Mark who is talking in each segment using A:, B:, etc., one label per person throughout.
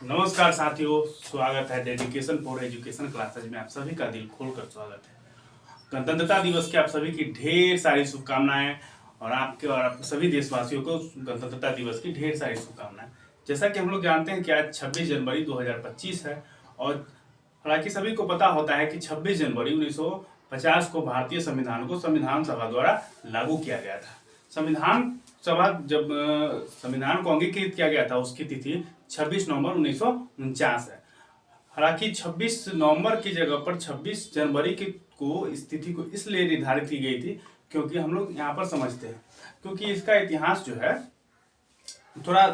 A: नमस्कार साथियों, स्वागत है डेडिकेशन फॉर एजुकेशन क्लासेज में। आप सभी का दिल खोलकर स्वागत है। गणतंत्रता दिवस की आप सभी की ढेर सारी शुभकामनाएं और आपके और आप सभी देशवासियों को गणतंत्रता दिवस की ढेर सारी शुभकामनाएं। जैसा कि हम लोग जानते हैं कि आज 26 जनवरी 2025 है और हालांकि सभी को पता होता है कि 26 जनवरी 1950 को भारतीय संविधान को संविधान सभा द्वारा लागू किया गया था। संविधान सभा जब संविधान को अंगीकृत किया गया था उसकी तिथि 26 नवंबर 1949 है। हालांकि 26 नवंबर की जगह पर 26 जनवरी को इस तिथि को इसलिए निर्धारित की गई थी क्योंकि हम लोग यहाँ पर समझते हैं, क्योंकि इसका इतिहास जो है थोड़ा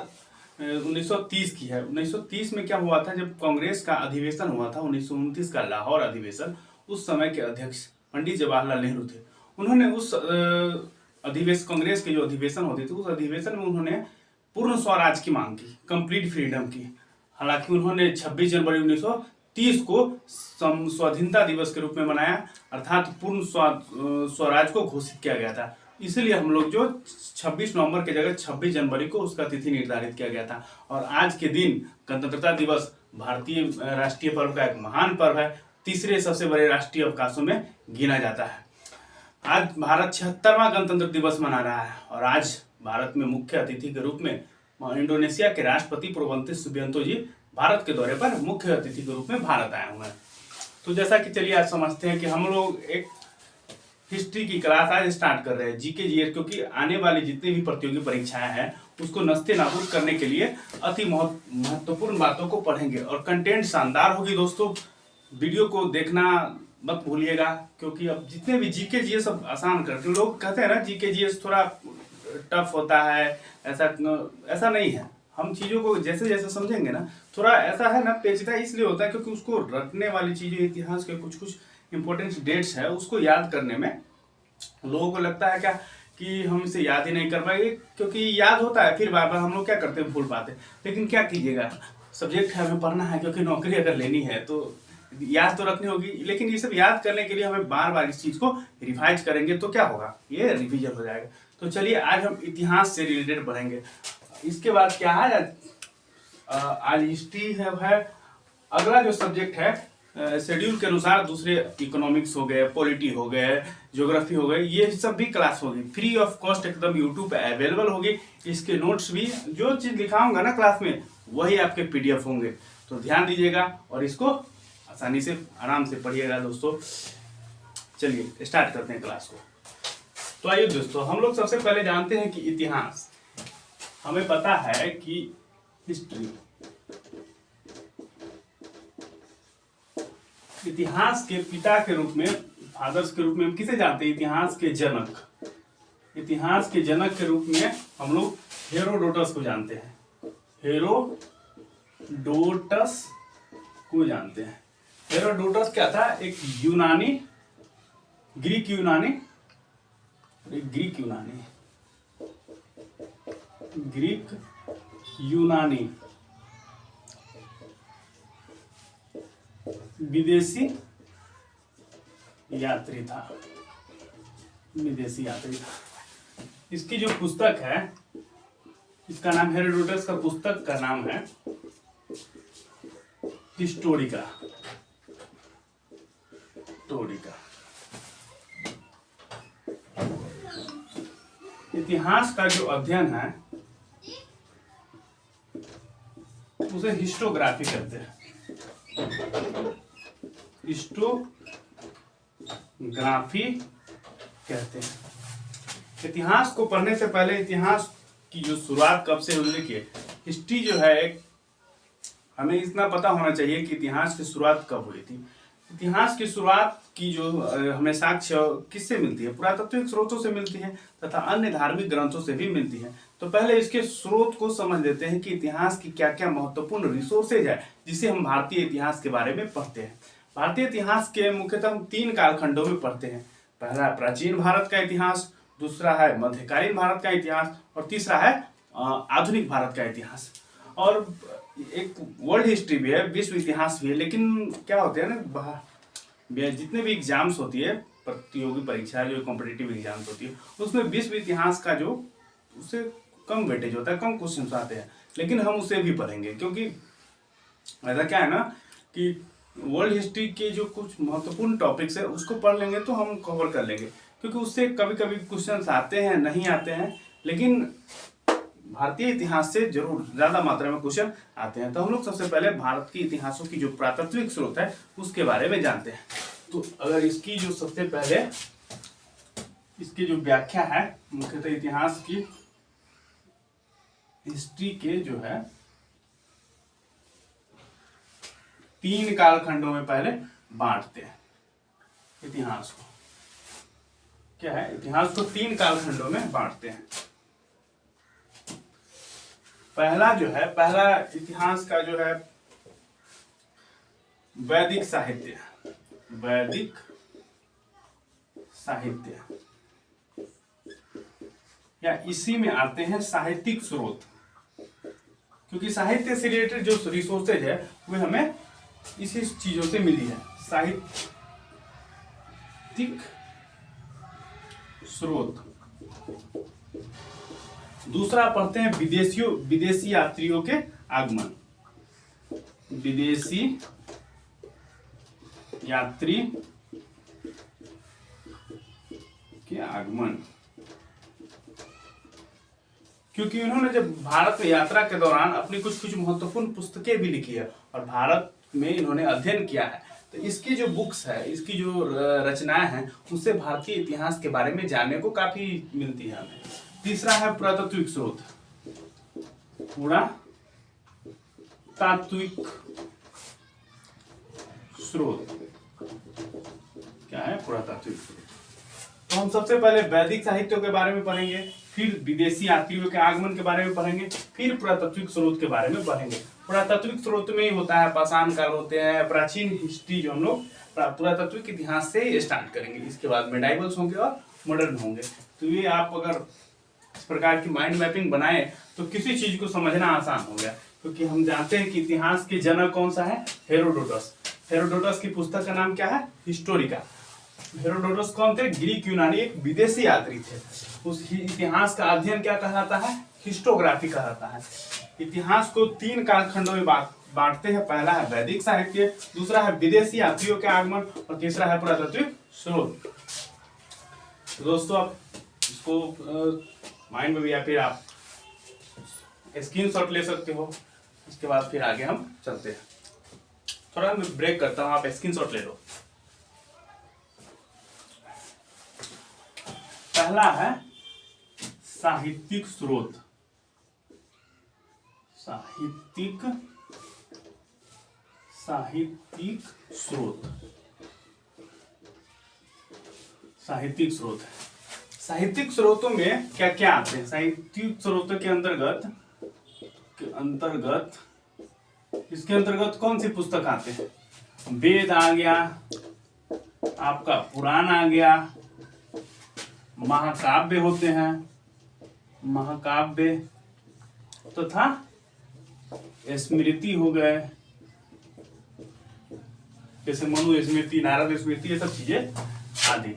A: 1930 की है। 1930 में क्या हुआ था, जब कांग्रेस का अधिवेशन हुआ था 1929 का लाहौर अधिवेशन, उस समय के अध्यक्ष पंडित जवाहरलाल नेहरू थे। उन्होंने उस अधिवेशन कांग्रेस के जो अधिवेशन होते थे उस अधिवेशन में उन्होंने पूर्ण स्वराज की मांग की, कंप्लीट फ्रीडम की। हालांकि उन्होंने 26 जनवरी 1930 को स्वाधीनता दिवस के रूप में मनाया, अर्थात पूर्ण स्वराज को घोषित किया गया था। इसलिए हम लोग जो 26 नवंबर की जगह 26 जनवरी को उसका तिथि निर्धारित किया गया था। और आज के दिन गणतंत्रता दिवस भारतीय राष्ट्रीय पर्व का एक महान पर्व है, तीसरे सबसे बड़े राष्ट्रीय अवकाशों में गिना जाता है। आज भारत 76वां गणतंत्र दिवस मना रहा है और आज भारत में मुख्य अतिथि के रूप में इंडोनेशिया के राष्ट्रपति प्रोबंते सुबियांतो जी भारत के दौरे पर मुख्य अतिथि के रूप में भारत आए हुए हैं। तो जैसा कि चलिए आज समझते हैं कि हम लोग एक हिस्ट्री की क्लास आज स्टार्ट कर रहे हैं, जीके जीएस, क्योंकि आने वाली जितनी भी प्रतियोगी परीक्षाएं हैं उसको नस्ते नाबूद करने के लिए अति महत्वपूर्ण बातों को पढ़ेंगे और कंटेंट शानदार होगी। दोस्तों वीडियो को देखना मत भूलिएगा, क्योंकि अब जितने भी जीके जीएस सब आसान करके लोग कहते हैं ना जीके जीएस थोड़ा टफ होता है, ऐसा नहीं है। हम चीज़ों को जैसे जैसे समझेंगे ना, थोड़ा ऐसा है ना पेचीदा इसलिए होता है क्योंकि उसको रखने वाली चीज़ें, इतिहास के कुछ कुछ इंपॉर्टेंट डेट्स है उसको याद करने में लोगों को लगता है क्या कि हम इसे याद ही नहीं कर पाएंगे, क्योंकि याद होता है फिर बार बार हम लोग क्या करते हैं, भूल पाते हैं। लेकिन क्या कीजिएगा, सब्जेक्ट है, हमें पढ़ना है, क्योंकि नौकरी अगर लेनी है तो याद तो रखनी होगी। लेकिन ये सब याद करने के लिए हमें बार बार इस चीज़ को रिवाइज करेंगे तो क्या होगा, ये रिवीजन हो जाएगा। तो चलिए आज हम इतिहास से रिलेटेड पढ़ेंगे। इसके बाद क्या है, आज हिस्ट्री है। अगला जो सब्जेक्ट है शेड्यूल के अनुसार दूसरे इकोनॉमिक्स हो गए, पॉलिटी हो गए, ज्योग्राफी हो गए, ये सब भी क्लास होगी फ्री ऑफ कॉस्ट, एकदम यूट्यूब पे अवेलेबल होगी। इसके नोट्स भी जो चीज़ लिखाऊंगा ना क्लास में वही आपके पीडीएफ होंगे, तो ध्यान दीजिएगा और इसको आसानी से आराम से पढ़िएगा। दोस्तों चलिए स्टार्ट करते हैं क्लास को। तो आइए दोस्तों, हम लोग सबसे पहले जानते हैं कि इतिहास, हमें पता है कि हिस्ट्री, इतिहास के पिता के रूप में, फादर्स के रूप में हम किसे जानते हैं, इतिहास के जनक, इतिहास के जनक के रूप में हम लोग हेरोडोटस को जानते हैं, हेरोडोटस को जानते हैं। हेरोडोटस क्या था, एक यूनानी, ग्रीक यूनानी विदेशी यात्री था। इसकी जो पुस्तक है, इसका नाम, हेरोडोटस का पुस्तक का नाम है हिस्टोरिका। इतिहास का जो अध्ययन है उसे हिस्टोग्राफी कहते हैं, हिस्टोग्राफी कहते हैं। इतिहास को पढ़ने से पहले इतिहास की जो शुरुआत कब से हुई, देखिए हिस्ट्री जो है एक, हमें इतना पता होना चाहिए कि इतिहास की शुरुआत कब हुई थी। इतिहास की शुरुआत की जो हमें साक्ष्य किससे मिलती है, पुरातात्विक स्रोतों से मिलती है तथा अन्य धार्मिक ग्रंथों से भी मिलती है। तो पहले इसके स्रोत को समझ लेते हैं कि इतिहास की क्या क्या महत्वपूर्ण रिसोर्सेज है जिसे हम भारतीय इतिहास के बारे में पढ़ते हैं। भारतीय इतिहास के मुख्यतः हम 3 कालखंडों में पढ़ते हैं। पहला प्राचीन भारत का इतिहास, दूसरा है मध्यकालीन भारत का इतिहास और तीसरा है आधुनिक भारत का इतिहास। और एक वर्ल्ड हिस्ट्री भी है, विश्व इतिहास भी है। लेकिन क्या होता है ना, जितने भी एग्जाम्स होती है, प्रतियोगी परीक्षा जो कॉम्पिटिटिव एग्जाम्स होती है, उसमें विश्व इतिहास का जो उससे कम वेटेज होता है, कम क्वेश्चन आते हैं। लेकिन हम उसे भी पढ़ेंगे क्योंकि ऐसा क्या है ना कि वर्ल्ड हिस्ट्री के जो कुछ महत्वपूर्ण टॉपिक्स है उसको पढ़ लेंगे तो हम कवर कर लेंगे, क्योंकि उससे कभी कभी क्वेश्चंस आते हैं नहीं आते हैं, लेकिन भारतीय इतिहास से जरूर ज्यादा मात्रा में क्वेश्चन आते हैं। तो हम लोग सबसे पहले भारत के इतिहासों की जो पुरातात्विक स्रोत है उसके बारे में जानते हैं। तो अगर इसकी जो सबसे पहले इसकी जो व्याख्या है मुख्यतः इतिहास की हिस्ट्री के जो है 3 कालखंडों में पहले बांटते हैं इतिहास को। क्या है, इतिहास को 3 कालखंडों में बांटते हैं। पहला इतिहास का जो है वैदिक साहित्य, वैदिक साहित्य, या इसी में आते हैं साहित्यिक स्रोत, क्योंकि साहित्य से रिलेटेड जो रिसोर्सेज है वे हमें इसी चीजों से मिली है, साहित्यिक स्रोत। दूसरा पढ़ते हैं विदेशी यात्रियों के आगमन, विदेशी यात्री के आगमन, क्योंकि उन्होंने जब भारत में यात्रा के दौरान अपनी कुछ महत्वपूर्ण पुस्तकें भी लिखी है और भारत में इन्होंने अध्ययन किया है, तो इसकी जो बुक्स है, इसकी जो रचनाएं हैं, उससे भारतीय इतिहास के बारे में जानने को काफी मिलती है हमें। तीसरा है पुरातात्विक स्रोत, पुरातात्विक स्रोत। क्या है पुरातात्विक स्रोत? तो हम सबसे पहले वैदिक साहित्यों के बारे में पढ़ेंगे, फिर विदेशी यात्रियों के आगमन के बारे में पढ़ेंगे, फिर पुरातात्विक स्रोत के बारे में पढ़ेंगे। पुरातात्विक स्रोत में ही होता है पाषाण काल होते हैं, प्राचीन हिस्ट्री जो हम लोग पुरातात्विक इतिहास से स्टार्ट करेंगे। इसके बाद मेडाइवल्स होंगे और मॉडर्न होंगे। तो ये आप अगर इस प्रकार की माइंड मैपिंग बनाए तो किसी चीज को समझना आसान हो गया, क्योंकि हम जानते हैं कि इतिहास के जनक कौन सा है, हेरोडोटस। हेरोडोटस की पुस्तक का नाम क्या है, हिस्टोरिका। हेरोडोटस कौन थे, ग्रीक यूनानी एक विदेशी यात्री थे। उस इतिहास का अध्ययन क्या कहलाता है, हिस्टोग्राफी कहलाता है। इतिहास को 3 कालखंडों में बांटते हैं। पहला है वैदिक साहित्य, दूसरा है विदेशी यात्रियों के आगमन और तीसरा है पुरातात्विक स्रोत। तो दोस्तों आप इसको माइंड में भी या फिर आप स्क्रीनशॉट ले सकते हो। इसके बाद फिर आगे हम चलते हैं। थोड़ा मैं ब्रेक करता हूं, आप स्क्रीनशॉट ले लो। पहला है साहित्यिक स्रोत, साहित्यिक स्रोत, साहित्यिक स्रोत। साहित्यिक स्रोतों में क्या क्या आते हैं? साहित्यिक स्रोतों के अंतर्गत इसके अंतर्गत कौन सी पुस्तक आते हैं? वेद आ गया, आपका पुराण आ गया, महाकाव्य होते हैं, महाकाव्य तथा स्मृति हो गए, जैसे मनु स्मृति, नारद स्मृति, ये सब चीजें आदि।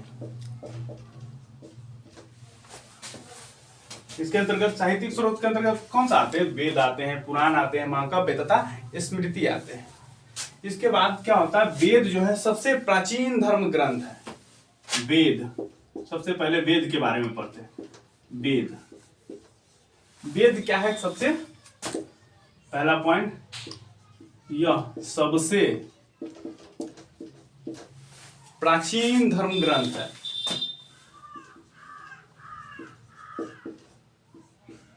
A: इसके अंतर्गत साहित्यिक स्रोत के अंतर्गत कौन सा आते हैं? वेद आते हैं, पुराण आते हैं, महाकाव्य तथा स्मृति आते हैं। इसके बाद क्या होता है, वेद जो है सबसे प्राचीन धर्म ग्रंथ है। वेद, सबसे पहले वेद के बारे में पढ़ते हैं। वेद क्या है? सबसे पहला पॉइंट, यह सबसे प्राचीन धर्म ग्रंथ है।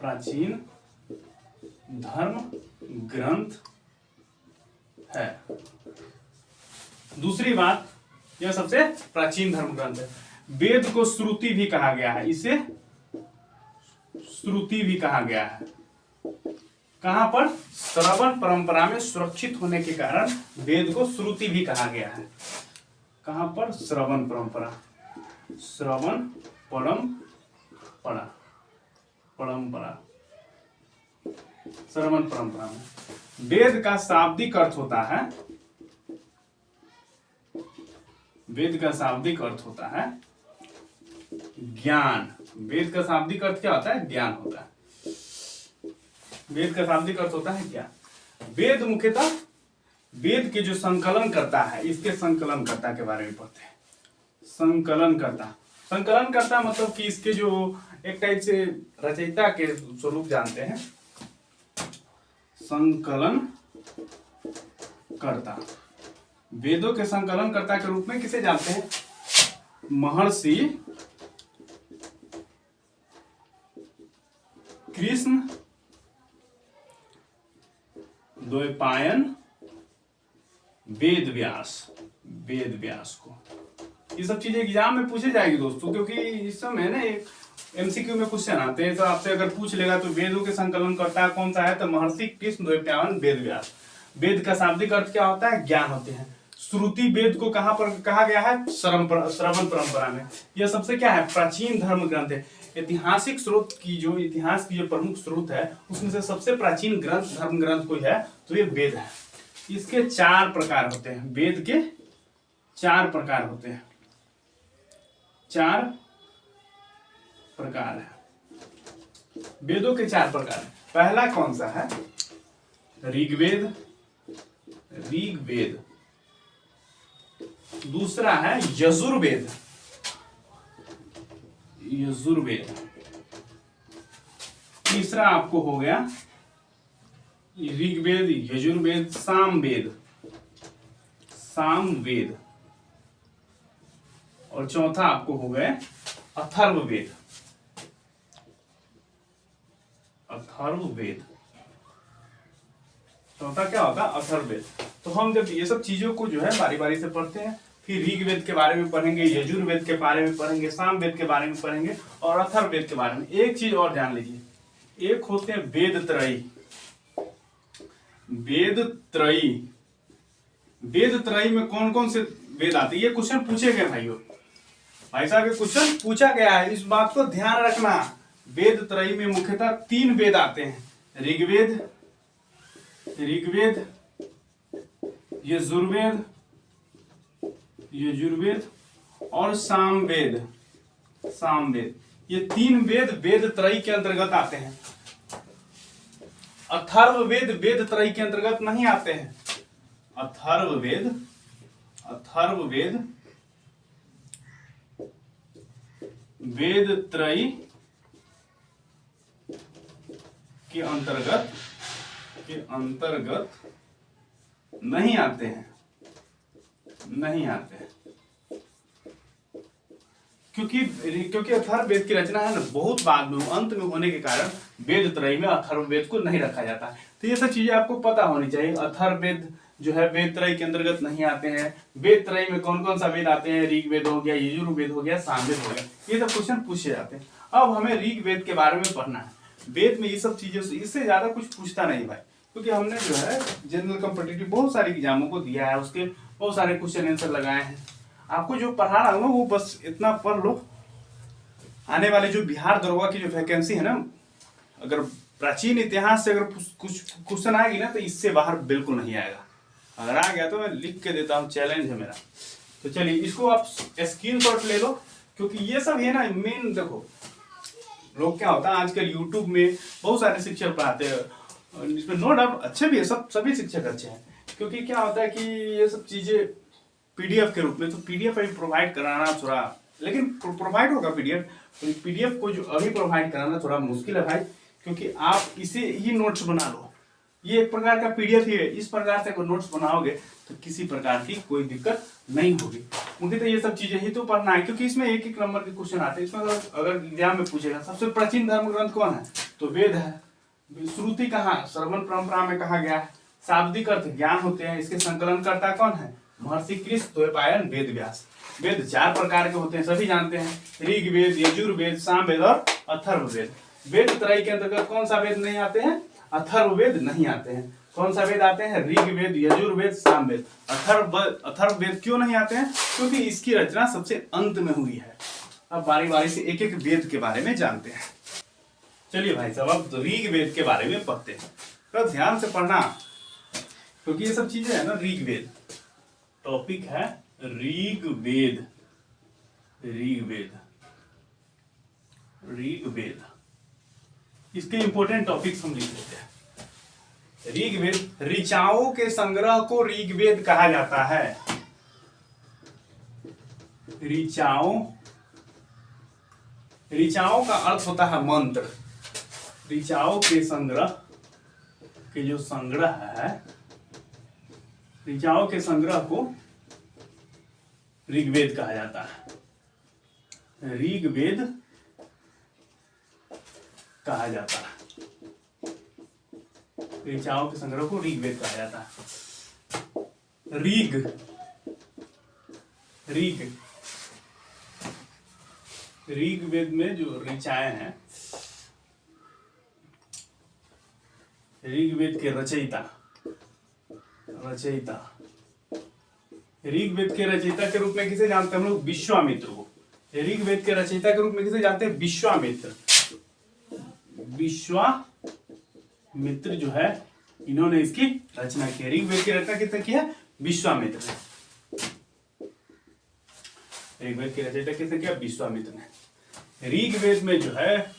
A: प्राचीन धर्म ग्रंथ है। दूसरी बात, यह सबसे प्राचीन धर्म ग्रंथ है। वेद को श्रुति भी कहा गया है, इसे श्रुति भी कहा गया है। कहां पर? श्रवण परंपरा में सुरक्षित होने के कारण वेद को श्रुति भी कहा गया है। कहां पर? श्रवण परंपरा, श्रवण परंपरा, श्रवण परंपरा में। वेद का शाब्दिक अर्थ होता है, वेद का शाब्दिक अर्थ होता है ज्ञान। वेद का शाब्दिक अर्थ क्या होता है? ज्ञान होता है। वेद का शाब्दिक अर्थ होता है ज्ञान। वेद मुख्यतः वेद के जो संकलन करता है, इसके संकलन कर्ता के बारे में पढ़ते हैं। संकलन करता मतलब कि इसके जो एक टाइप से रचयिता के स्वरूप जानते हैं। संकलन कर्ता, वेदों के संकलन कर्ता के रूप में किसे जानते हैं? महर्षि कृष्ण द्वैपायन वेद व्यास को। ये सब चीजें एग्जाम में पूछे जाएगी दोस्तों, क्योंकि इस समय ना एक एमसीक्यू में क्वेश्चन आते हैं, तो आपसे अगर पूछ लेगा तो वेदों के संकलन करता कौन सा है, तो महर्षि कृष्ण द्वैपायन वेद व्यास। वेद का शाब्दिक अर्थ क्या होता है? ज्ञान होते हैं। श्रुति वेद को कहां पर कहा गया है? श्रवण परंपरा में। यह सबसे क्या है? प्राचीन धर्म ग्रंथ है। ऐतिहासिक स्रोत की जो इतिहास की जो प्रमुख स्रोत है, उसमें से सबसे प्राचीन ग्रंथ धर्म ग्रंथ कोई है तो ये वेद है। इसके 4 प्रकार होते हैं। वेद के 4 प्रकार होते हैं। 4 प्रकार है वेदों के। 4 प्रकार है। पहला कौन सा है? ऋग्वेद। दूसरा है यजुर्वेद। तीसरा आपको हो गया ऋग्वेद, यजुर्वेद, सामवेद। और चौथा आपको हो गया अथर्ववेद। चौथा क्या होगा? अथर्ववेद। तो हम जब ये सब चीजों को जो है बारी बारी से पढ़ते हैं, फिर ऋग्वेद के बारे में पढ़ेंगे, यजुर्वेद के बारे में पढ़ेंगे, सामवेद के बारे में पढ़ेंगे और अथर्ववेद के बारे में। एक चीज और ध्यान लीजिए, एक होते हैं वेद त्रयी। वेद त्रयी में कौन कौन से वेद आते हैं? ये क्वेश्चन पूछे गए भाई साहब, ये क्वेश्चन पूछा गया है, इस बात को ध्यान रखना। वेद त्रयी में मुख्यतः 3 वेद आते हैं। ऋग्वेद, यजुर्वेद और सामवेद। ये 3 वेद वेद त्रयी के अंतर्गत आते हैं। अथर्ववेद वेद त्रयी के अंतर्गत नहीं आते हैं। अथर्ववेद वेद त्रयी के अंतर्गत नहीं आते हैं। क्योंकि अथर्ववेद की रचना है ना बहुत बाद में, अंत में होने के कारण वेद त्रयी में अथर्ववेद को नहीं रखा जाता। तो ये सब चीजें आपको पता होनी चाहिए। अथर्ववेद जो है वेद त्रयी के अंतर्गत नहीं आते हैं। वेद त्रयी में कौन कौन सा वेद आते हैं? ऋग्वेद हो गया, यजुर्वेद हो गया, सामवेद हो गया। ये सब क्वेश्चन पूछे जाते हैं। अब हमें ऋग्वेद के बारे में पढ़ना है। वेद में ये सब चीजें, इससे ज्यादा कुछ पूछता नहीं भाई, क्योंकि हमने जो है जनरल कॉम्पिटिटिव बहुत सारे एग्जामों को दिया है, उसके बहुत सारे क्वेश्चन आंसर लगाए हैं। आपको जो पढ़ा रहा हूँ वो बस इतना पढ़ लो। आने वाले जो बिहार दरोगा की जो वैकेंसी है ना, अगर प्राचीन इतिहास से अगर कुछ क्वेश्चन आएगी ना, तो इससे बाहर बिल्कुल नहीं आएगा। अगर आ गया तो मैं लिख के देता हूँ, चैलेंज है मेरा। तो चलिए इसको आप स्क्रीनशॉट ले लो, क्योंकि ये सब है ना मेन। देखो लोग क्या होता है आजकल यूट्यूब में बहुत सारे शिक्षक पढ़ाते हैं, इसमें नो डाउट अच्छे भी है, सभी शिक्षक अच्छे हैं। क्योंकि क्या होता है कि ये सब चीजें पीडीएफ के रूप में, तो पीडीएफ अभी प्रोवाइड कराना थोड़ा, लेकिन प्रोवाइड होगा पीडीएफ। तो पीडीएफ को जो अभी प्रोवाइड कराना थोड़ा मुश्किल है भाई, क्योंकि आप इसे ही नोट्स बना लो। ये एक प्रकार का पीडीएफ ही है। इस प्रकार से अगर नोट्स बनाओगे तो किसी प्रकार की कोई दिक्कत नहीं होगी। मुझे तो ये सब चीजें ही तो पढ़ना है, क्योंकि इसमें एक एक नंबर के क्वेश्चन आते हैं। इसमें अगर एग्जाम में पूछेगा सबसे प्राचीन धर्म ग्रंथ कौन है, तो वेद है। श्रुति कहाँ? श्रवण परंपरा में कहा गया है। शाब्दिक अर्थ ज्ञान होते हैं। इसके संकलन करता कौन है? महर्षि कृष्ण द्वैपायन वेद व्यास। वेद 4 प्रकार के होते हैं, सभी जानते हैं। ऋग्वेद, यजुर्वेद, सामवेद और अथर्ववेद। वेद त्रयी के अंतर्गत कौन सा वेद नहीं आते हैं? अथर्ववेद नहीं आते हैं। कौन सा वेद आते हैं? ऋग्वेद, यजुर्वेद, सामवेद। अथर्ववेद क्यों नहीं आते हैं? क्योंकि इसकी रचना सबसे अंत में हुई है। अब बारी बारी से एक एक वेद के बारे में जानते हैं। चलिए भाई साहब, अब ऋग्वेद के बारे में पढ़ते हैं। तो ध्यान से पढ़ना, क्योंकि ये सब चीजें है ना। ऋग्वेद टॉपिक है ऋग्वेद। इसके इंपॉर्टेंट टॉपिक्स हम लिख लेते हैं। ऋग्वेद, ऋचाओं के संग्रह को ऋग्वेद कहा जाता है। ऋचाओं का अर्थ होता है मंत्र। ऋचाओं के संग्रह के जो संग्रह है, ऋचाओं के संग्रह को ऋग्वेद कहा जाता है। ऋग्वेद कहा जाता है। ऋचाओं के संग्रह को ऋग्वेद कहा जाता है। ऋग्वेद में जो ऋचाएं हैं, ऋग्वेद के रचयिता ऋग्वेद के रचयिता के रूप में किसे जानते हैं हम लोग? विश्वामित्र को। ऋग्वेद के रचयिता के रूप में किसे जानते हैं? विश्वामित्र जो है, इन्होंने इसकी रचना की। ऋग्वेद की रचना किसने की है? विश्वामित्र ने। ऋग्वेद की रचयिता किसने किया? विश्वामित्र ने। ऋग्वेद में जो है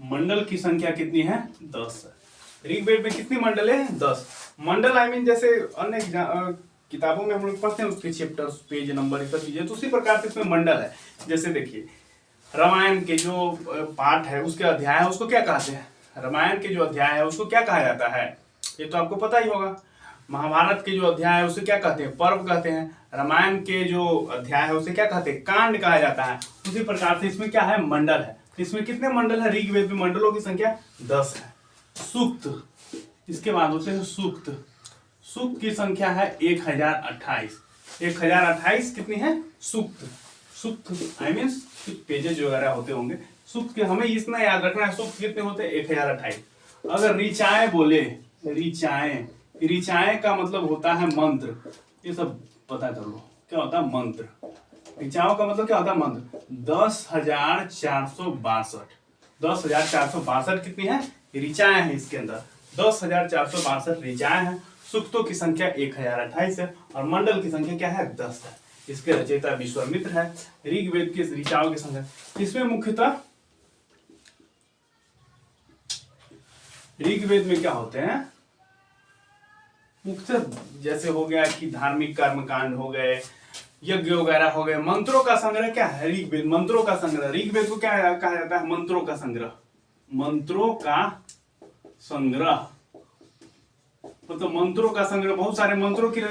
A: मंडल की संख्या कितनी है? 10 है। ऋग्वेद में कितनी मंडल है? 10 मंडल। आई मीन जैसे अन्य किताबों में हम लोग पढ़ते हैं उसके चैप्टर्स, पेज नंबर, ये सब चीजें, तो उसी प्रकार से इसमें मंडल है। जैसे देखिए, रामायण के जो पाठ है, उसके अध्याय है, उसको क्या कहते हैं? रामायण के जो अध्याय है उसको क्या कहा जाता है? ये तो आपको पता ही होगा। महाभारत के जो अध्याय है उसे क्या कहते हैं? पर्व कहते हैं। रामायण के जो अध्याय है उसे क्या कहते हैं? कांड कहा जाता है। उसी प्रकार से इसमें क्या है? मंडल है। इसमें कितने मंडल है? ऋग्वेद में मंडलों की संख्या 10 है। सूक्त, इसके बाद होते हैं सूक्त। सूक्त की संख्या है 1028। 1028 कितनी है? सूक्त आई मीन पेजेज वगैरह होते होंगे। सूक्त के हमें इतना याद रखना है, सूक्त कितने होते हैं? 1028। अगर ऋचाएं बोले, ऋचाएं का मतलब होता है मंत्र। ये सब पता कर लो क्या होता है? मंत्र। ऋचाओं का मतलब क्या होता है? मंत्र। 10,462 10,462 कितनी है? ऋचाएं हैं इसके अंदर। 10,462 ऋचाएं हैं। सूक्तों की संख्या 1028 है और मंडल की संख्या क्या है? 10 है। इसके रचयिता विश्वामित्र है। ऋग्वेद के ऋचाओं की संख्या, इसमें मुख्यतः ऋग्वेद में क्या होते हैं? मुख्यतः जैसे हो गया कि धार्मिक कर्मकांड हो गए, यज्ञ वगैरह हो गए। मंत्रों का संग्रह क्या है? ऋग्वेद मंत्रों का संग्रह। ऋग्वेद को क्या कहा जाता है? मंत्रों का संग्रह। मंत्रों का संग्रह मतलब मंत्रों का संग्रह। बहुत सारे मंत्रों की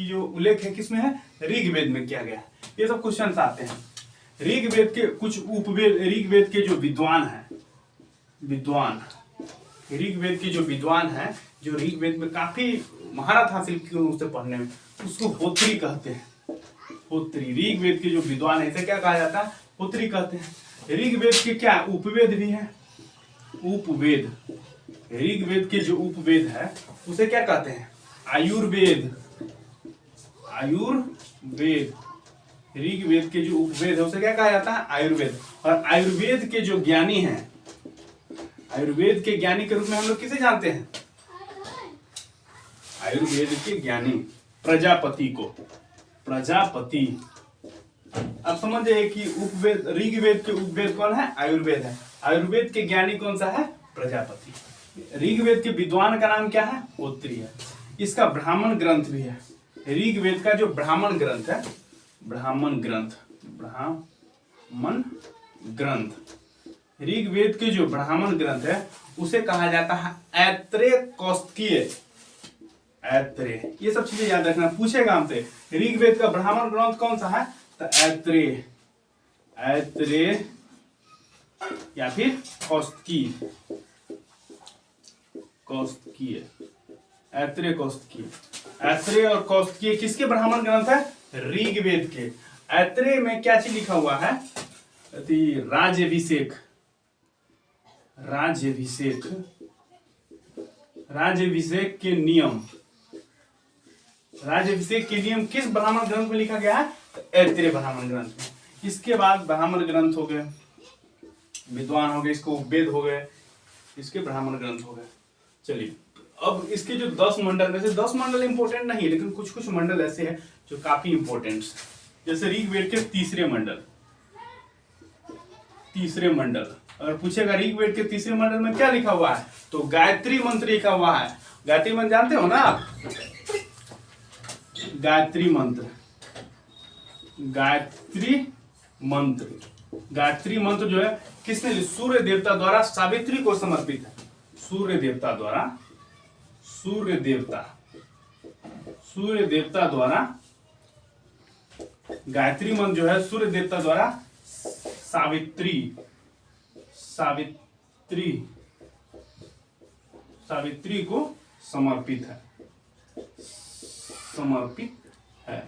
A: जो उल्लेख है किसमें है? ऋग्वेद में किया गया है। ये सब क्वेश्चन आते हैं। ऋग्वेद के कुछ उपवेद, ऋग्वेद के जो विद्वान हैं, ऋग्वेद के जो विद्वान हैं, जो ऋग्वेद में काफी महारत हासिल की उससे पढ़ने में, उसको होत्री कहते हैं। होत्री, ऋग्वेद के जो विद्वान है इसे क्या कहा जाता है? होत्री कहते हैं। ऋग्वेद के क्या उपवेद भी है? उपवेद। ऋग्वेद के जो उपवेद है उसे क्या कहते हैं? आयुर्वेद। ऋग्वेद के जो उपवेद है उसे क्या कहा जाता है? आयुर्वेद। और आयुर्वेद के जो ज्ञानी हैं, आयुर्वेद के ज्ञानी के रूप में हम लोग किसे जानते हैं? आयुर्वेद के ज्ञानी प्रजापति को। अब समझे कि उपवेद, ऋग्वेद के उपवेद कौन है? आयुर्वेद है। आयुर्वेद के ज्ञानी कौन सा है? प्रजापति। ऋग्वेद के विद्वान का नाम क्या है? होत्री है। इसका ब्राह्मण ग्रंथ भी है। ऋग्वेद का जो ब्राह्मण ग्रंथ है, ऋग्वेद के जो ब्राह्मण ग्रंथ है उसे कहा जाता है ऐत्रेय कौस्तिकीय। ये सब चीजें याद रखना, पूछेगा हमसे ऋग्वेद का ब्राह्मण ग्रंथ कौन सा है? तो ऐत्रेय या फिर कौस्तिकीय। ऐत्रेय और कौस्तिकीय किसके ब्राह्मण ग्रंथ है? ऋग्वेद के। ऐत्रेय में क्या चीज लिखा हुआ है? राज्यभिषेक के नियम। राज्यभिषेक के नियम किस ब्राह्मण ग्रंथ में लिखा गया है? तो ऐत्रेय ब्राह्मण ग्रंथ में। इसके बाद ब्राह्मण ग्रंथ हो गए, विद्वान हो गए, इसको उपवेद हो गए, इसके ब्राह्मण ग्रंथ हो गए। चलिए, अब इसके जो 10 मंडल में से 10 मंडल इंपॉर्टेंट नहीं है, लेकिन कुछ कुछ मंडल ऐसे हैं जो काफी इंपॉर्टेंट है। जैसे ऋग्वेद के तीसरे मंडल और पूछेगा ऋग्वेद के तीसरे मंडल में क्या लिखा हुआ है, तो गायत्री मंत्र लिखा हुआ है। गायत्री मंत्र जानते हो ना आप? गायत्री मंत्र, गायत्री मंत्र, गायत्री मंत्र जो है किसने? सूर्य देवता द्वारा सावित्री को समर्पित है। सूर्य देवता द्वारा, सूर्य देवता द्वारा गायत्री मंत्र जो है सूर्य देवता द्वारा सावित्री को समर्पित है।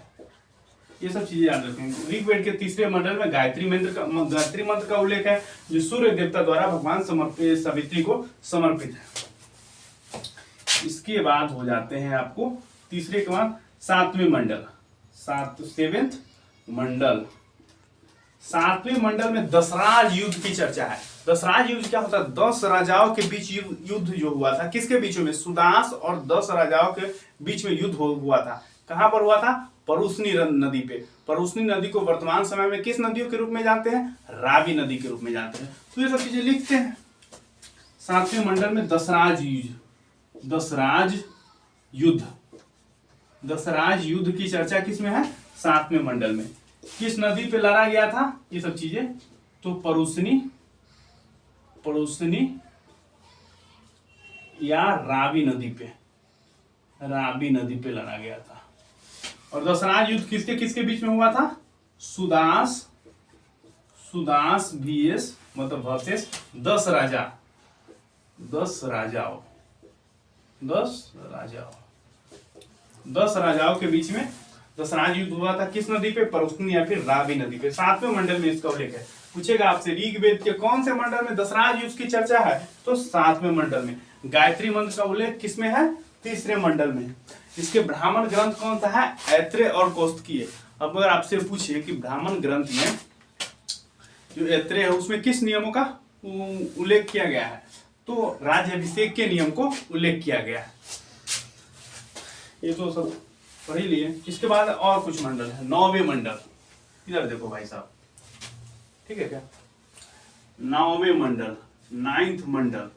A: ये सब चीजें याद रखेंगे। ऋग्वेद के तीसरे मंडल में गायत्री मंत्र का उल्लेख है, जो सूर्य देवता द्वारा भगवान सावित्री को समर्पित है। इसके बाद हो जाते हैं आपको तीसरे के बाद सातवें मंडल, सेवेंथ मंडल। सातवें मंडल में दशराज युद्ध की चर्चा है। दशराज युद्ध क्या होता है? 10 राजाओं के बीच युद्ध जो हुआ था, किसके बीच में? सुदास और 10 राजाओं के बीच में युद्ध हुआ था। कहां पर हुआ था? परुष्णी नदी पे। परुष्णी नदी को वर्तमान समय में किस नदियों के रूप में जानते हैं? रावी नदी के रूप में जानते हैं। तो ये सब चीजें लिखते हैं। सातवें मंडल में दशराज युद्ध की चर्चा किसमें है? सातवें मंडल में। किस नदी पे लड़ा गया था ये सब चीजें? तो परुष्णी या रावी नदी पे लड़ा गया था। और दशराज युद्ध किसके बीच में हुआ था? सुदास vs मतलब वर्सेस 10 राजाओं के बीच में दशराज युद्ध हुआ था। किस नदी पे? परुष्णी या फिर रावी नदी पे। सातवें मंडल में इसका उल्लेख है। पूछेगा आपसे ऋग्वेद के कौन से मंडल में दशराज युद्ध की चर्चा है? तो सातवें मंडल में। गायत्री मंत्र का उल्लेख किसमें है? तीसरे मंडल में। इसके ब्राह्मण ग्रंथ कौन सा है? ऐत्रेय और कौस्तुकीय। अब अगर आपसे पूछे कि ब्राह्मण ग्रंथ में जो ऐत्रेय है उसमें किस नियमों का उल्लेख किया गया है? तो राज्याभिषेक के नियम को उल्लेख किया गया है। ये तो सब पढ़ ही लिए। इसके बाद और कुछ मंडल है। 9वें मंडल, इधर देखो भाई साहब, ठीक है क्या? 9वें मंडल, 9th मंडल।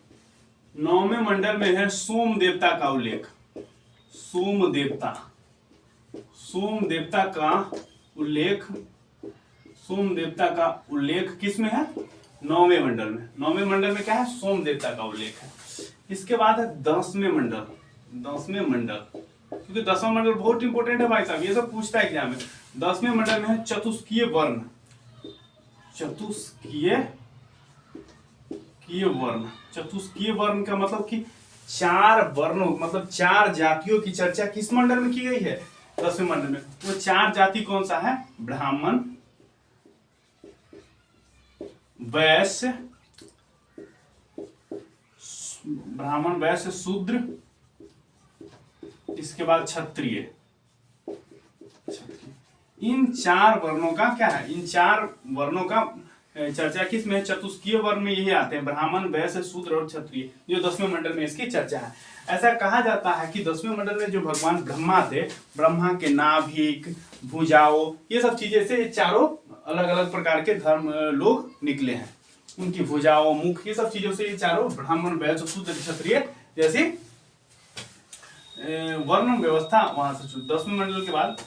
A: 9वें मंडल में है सोम देवता का उल्लेख। सोम देवता का उल्लेख किसमें है? 9वें मंडल में। 9वें मंडल में क्या है? सोम देवता का उल्लेख है। इसके बाद है 10वें मंडल। क्योंकि 10वां मंडल बहुत इंपॉर्टेंट है भाई साहब, ये सब पूछता है एग्जाम में। 10वें मंडल में है चतुष्कीय वर्ण। चतुष्कीय वर्ण का मतलब कि 4 वर्णों मतलब 4 जातियों की चर्चा किस मंडल में की गई है? 10वें मंडल में। वो 4 जाति कौन सा है? ब्राह्मण, वैश्य, शूद्र, इसके बाद क्षत्रिय। इन 4 वर्णों का क्या है? इन 4 वर्णों का चर्चा किस में? चतुष्कीय वर्ण में यही आते हैं, ब्राह्मण, वैश्य, शूद्र और क्षत्रिय, जो 10वें मंडल में इसकी चर्चा है। ऐसा कहा जाता है कि 10वें मंडल में जो भगवान ब्रह्मा थे, ब्रह्मा के नाभिक, भुजाओं, ये सब चीजें से चारों अलग अलग प्रकार के धर्म लोग निकले हैं। उनकी भुजाओं, मुख, ये सब चीजों से ये चारों ब्राह्मण, वैश्य, शूद्र, क्षत्रिय जैसी वर्ण व्यवस्था वहां से। 10वें मंडल के बाद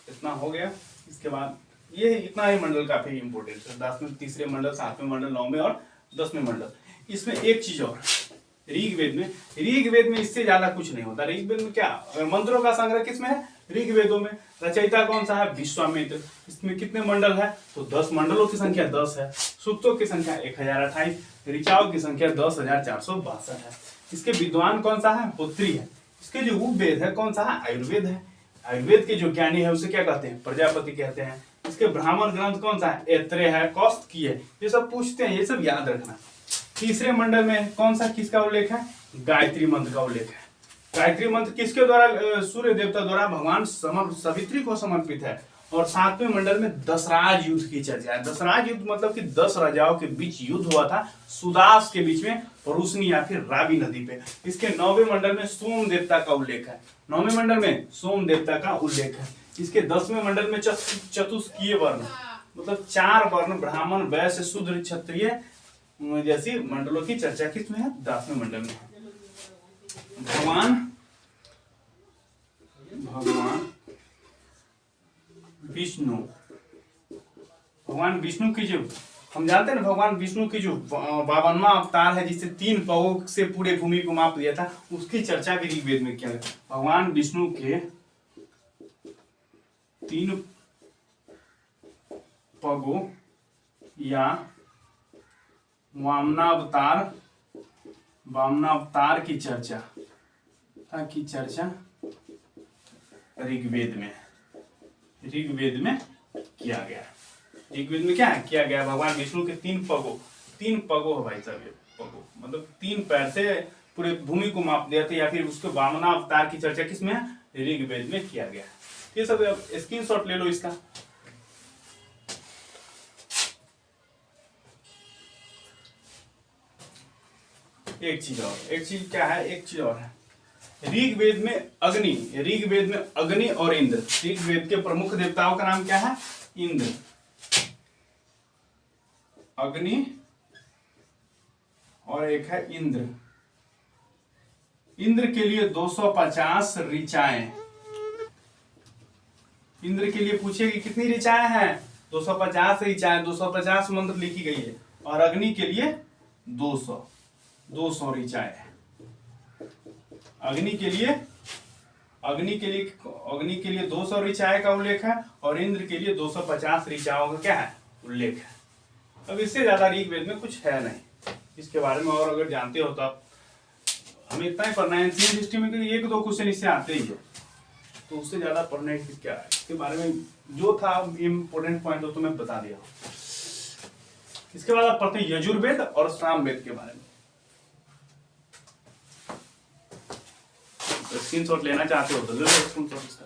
A: इतना हो गया। इसके बाद ये इतना ही मंडल काफी इंपोर्टेंट है। 10वें, तीसरे मंडल, 7वें मंडल, 9वें और 10वें मंडल। इसमें एक चीज और, ऋग्वेद में इससे ज्यादा कुछ नहीं होता। ऋग्वेद में क्या? मंत्रों का संग्रह किसमें है? ऋग्वेदों में। रचयिता कौन सा है? विश्वामित्र। इसमें कितने मंडल है? तो 10 मंडलों की संख्या 10 है। सूक्तों की संख्या 1028, ऋचाओं की संख्या 10,462 है। इसके विद्वान कौन सा है? होत्री है। इसके जो उपवेद है कौन सा है? आयुर्वेद है। आयुर्वेद के जो ज्ञानी है उसे क्या कहते हैं? प्रजापति कहते हैं। इसके ब्राह्मण ग्रंथ कौन सा है? ऐत्रेय है, कौस्तुकीय है। ये सब पूछते हैं, ये सब याद रखना। तीसरे मंडल में कौन सा किसका उल्लेख है? गायत्री मंत्र का उल्लेख है। गायत्री मंत्र किसके द्वारा? सूर्य देवता द्वारा भगवान सावित्री को समर्पित है। और 7वें मंडल में दशराज युद्ध की चर्चा है। दशराज युद्ध मतलब कि 10 राजाओं के बीच युद्ध हुआ था, सुदास के बीच में, परुष्णी या फिर रावी नदी पे। इसके 9वें मंडल में सोम देवता का उल्लेख है। 9वें मंडल में सोम देवता का उल्लेख है। इसके 10वें मंडल में चतुष्कीय वर्ण मतलब 4 वर्ण, ब्राह्मण, वैश्य, शूद्र, क्षत्रिय जैसी मंडलों की चर्चा किसमें है? 10वें मंडल में। भगवान विष्णु की जो हम जानते हैं ना, भगवान विष्णु की जो 52वां अवतार है, जिससे 3 पगों से पूरे भूमि को माप लिया था, उसकी चर्चा भी ऋग्वेद में किया गया। भगवान विष्णु के 3 पगों या वामनावतार की चर्चा ऋग्वेद में किया गया। ऋग्वेद में क्या किया गया? भगवान विष्णु के 3 पगों है भाई साहब, ये पगों मतलब 3 पैर से पूरे भूमि को माप दिया था, या फिर उसके वामनावतार की चर्चा किसमें है? ऋग्वेद में किया गया। ये सब स्क्रीनशॉट ले लो इसका। एक चीज क्या है? एक चीज और है। ऋग्वेद में अग्नि और इंद्र, ऋग्वेद के प्रमुख देवताओं का नाम क्या है? इंद्र, अग्नि और एक है इंद्र। इंद्र के लिए 250 ऋचाएं। इंद्र के लिए पूछिए कि कितनी ऋचाएं हैं? 250 ऋचाएं, 250 मंत्र लिखी गई है। और अग्नि के लिए 200 ऋचाएं। अग्नि के लिए 200 ऋचाएं का उल्लेख है, और इंद्र के लिए 250 ऋचाओं का क्या है? उल्लेख है। अब इससे ज्यादा ऋग्वेद में कुछ है नहीं इसके बारे में। और अगर जानते हो तो आप, हमें इतना ही पढ़ना है एंशिएंट हिस्ट्री में, 1-2 क्वेश्चन इससे आते ही है, तो उससे ज्यादा पढ़ने की क्या है? इसके बारे में जो था इम्पोर्टेंट पॉइंट हो तो मैं बता दिया। इसके बाद आप पढ़ते हैं यजुर्वेद और सामवेद के बारे में। स्क्रीनशॉट लेना चाहते हो तो ले लो स्क्रीनशॉट इसका।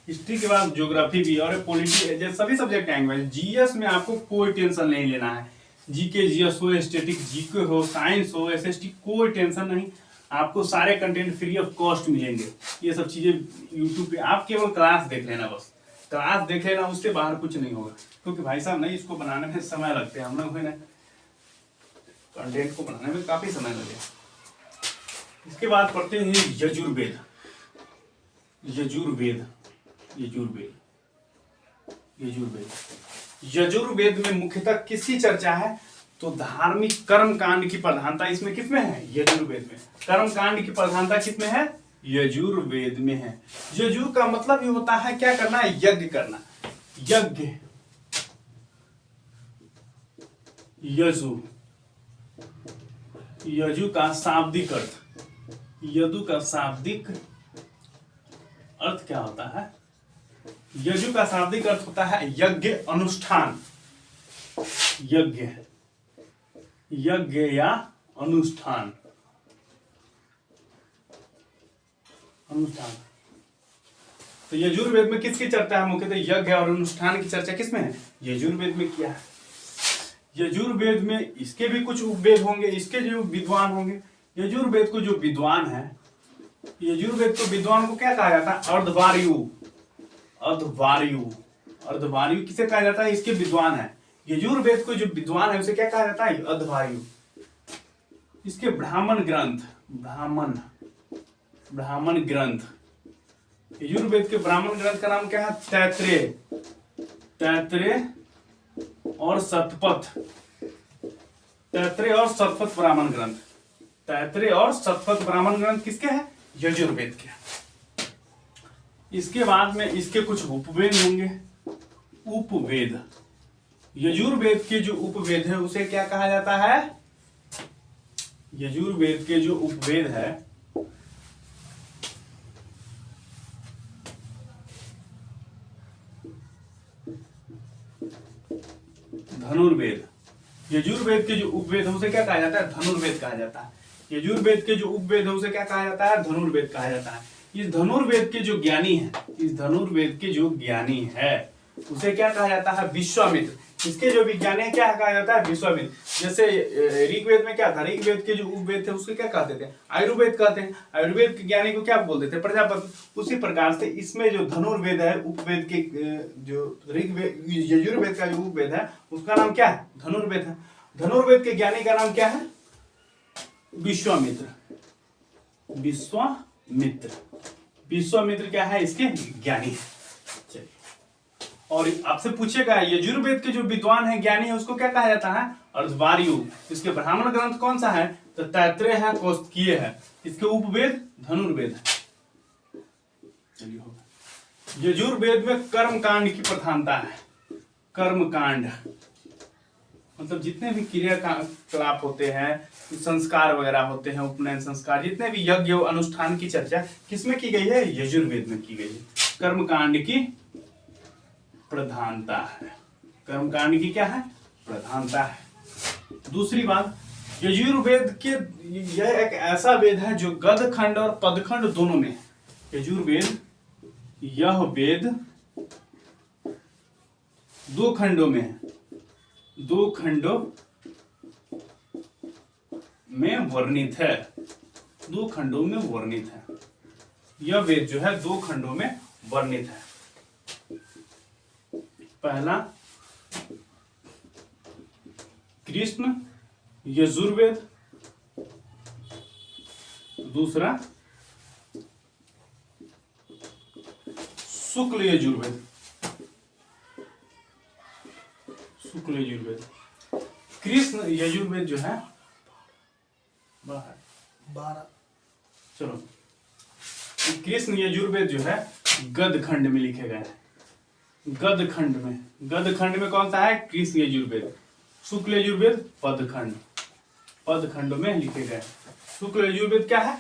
A: हिस्ट्री के बाद ज्योग्राफी भी और पॉलिटी, सभी सब्जेक्ट आएंगे। जीएस में आपको कोई टेंशन नहीं लेना है। जीके जीएस हो, स्टैटिक जीके हो, साइंस हो, एसएसटी, कोई टेंशन नहीं। आपको सारे कंटेंट फ्री ऑफ कॉस्ट मिलेंगे। ये सब चीजें यूट्यूब पे आप केवल क्लास देख लेना, बस क्लास देख लेना, उसके बाहर कुछ नहीं होगा। क्योंकि भाई साहब नहीं, इसको बनाने में समय लगते हैं। हम लोग है ना, कंटेंट को बनाने में काफी समय लगे। इसके बाद पढ़ते हैं यजुर्वेद। यजुर्वेद में मुख्यतः किसकी चर्चा है? तो धार्मिक कर्म कांड की प्रधानता इसमें किसमें है? यजुर्वेद में। कर्म कांड की प्रधानता किसमें है? यजुर्वेद में है। यजुर का मतलब ये होता है क्या करना है? यज्ञ करना। यजु का शाब्दिक अर्थ क्या होता है? यजु का शाब्दिक अर्थ होता है यज्ञ अनुष्ठान। यज्ञ या अनुष्ठान। तो यजुर्वेद में किसकी चर्चा है? मुख्यतः यज्ञ और अनुष्ठान की चर्चा किसमें है? यजुर्वेद में किया है। यजुर्वेद में इसके भी कुछ उपवेद होंगे, इसके जो विद्वान होंगे। यजुर्वेद को जो विद्वान है, यजुर्वेद को विद्वान को क्या कहा जाता है? अर्धवार्यु किसे कहा जाता है? इसके विद्वान है। यजुर्वेद को जो विद्वान है उसे क्या कहा जाता है? अर्धवार्यु। इसके ब्राह्मण ग्रंथ, यजुर्वेद के ब्राह्मण ग्रंथ का नाम क्या है? तैत्रेय और शतपथ ब्राह्मण ग्रंथ। तैत्रेय और शतपथ ब्राह्मण ग्रंथ किसके हैं? यजुर्वेद के। इसके बाद में इसके कुछ उपवेद होंगे। उपवेद, यजुर्वेद के जो उपवेद है उसे क्या कहा जाता है? यजुर्वेद के जो उपवेद है धनुर्वेद। यजुर्वेद के जो उपवेद है उसे क्या कहा जाता है? धनुर्वेद कहा जाता है। यजुर्वेद के जो उपवेद है उसे क्या कहा जाता है? धनुर्वेद कहा जाता है। इस धनुर्वेद के जो ज्ञानी है उसे क्या कहा जाता है? विश्वामित्र। इसके जो विज्ञानी क्या कहा जाता है, विश्वामित्र। जैसे ऋग्वेद में क्या था, ऋग्वेद के जो उपवेद थे उसके क्या कहते थे, आयुर्वेद कहते हैं। आयुर्वेद के ज्ञानी को क्या बोलते थे, प्रजापति। उसी प्रकार से इसमें जो धनुर्वेद है, उपवेद के जो ऋग्वेद यजुर्वेद का जो उपवेद है उसका नाम क्या है, धनुर्वेद है। धनुर्वेद के ज्ञानी का नाम क्या है, विश्वामित्र। विश्वामित्र, विश्वामित्र क्या है, इसके ज्ञानी है। चलिए, और आपसे पूछेगा यजुर्वेद के जो विद्वान है, ज्ञानी है, उसको क्या कहा जाता है, अर्धवार्यु। इसके ब्राह्मण ग्रंथ कौन सा है, तो तैत्रेय है, कौस्तिकीय है। इसके उपवेद धनुर्वेद है। चलिए, होगा। यजुर्वेद में कर्म कांड की प्रधानता है। कर्म कांड मतलब जितने भी क्रियाकलाप होते हैं, संस्कार वगैरह होते हैं, उपनयन संस्कार, जितने भी यज्ञ अनुष्ठान की चर्चा किसमें की गई है, यजुर्वेद में की गई है। कर्मकांड की प्रधानता है। कर्मकांड की क्या है, प्रधानता है। दूसरी बात, यजुर्वेद के यह एक ऐसा वेद है जो गदखंड और पदखंड दोनों में है। यजुर्वेद यह वेद दो खंडों में है, दो खंडों में वर्णित है, दो खंडों में वर्णित है। यह वेद जो है दो खंडों में वर्णित है। पहला कृष्ण यजुर्वेद, दूसरा शुक्ल यजुर्वेद। शुक्ल यजुर्वेद, कृष्ण यजुर्वेद जो है 12, चलो, कृष्ण यजुर्वेद जो है गद खंड में लिखे गए हैं। गद खंड में कौन सा है, कृष्ण यजुर्वेद। शुक्ल यजुर्वेद पदखंड, पद खंडों में लिखे गए। शुक्ल यजुर्वेद क्या है,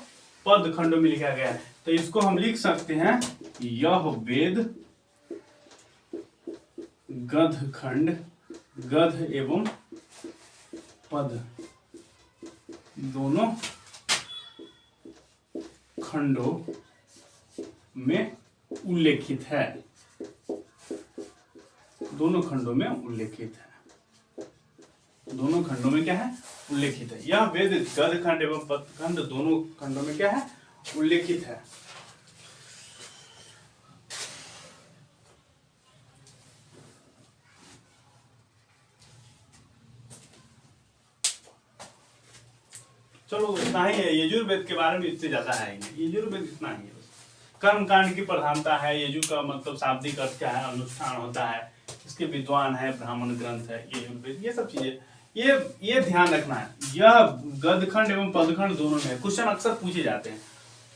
A: पद खंडों में लिखा गया है। तो इसको हम लिख सकते हैं, यह वेद गद खंड, गद एवं पद दोनों खंडों में उल्लेखित है। दोनों खंडों में उल्लेखित है। दोनों खंडों में क्या है, उल्लेखित है। यह वेद गद खंड एवं पद खंड दोनों खंडों में क्या है, उल्लेखित है। चलो, इतना ही है यजुर्वेद के बारे में, इससे ज्यादा है नहीं। यजुर्वेद इतना ही है। कर्मकांड की प्रधानता है। यजु का मतलब शाब्दिक अर्थ क्या है, अनुष्ठान होता है। इसके विद्वान है, ब्राह्मण ग्रंथ है यजुर्वेद, ये सब चीजें ये ध्यान रखना है। यह गदखंड एवं पदखंड दोनों में, क्वेश्चन अक्सर पूछे जाते हैं।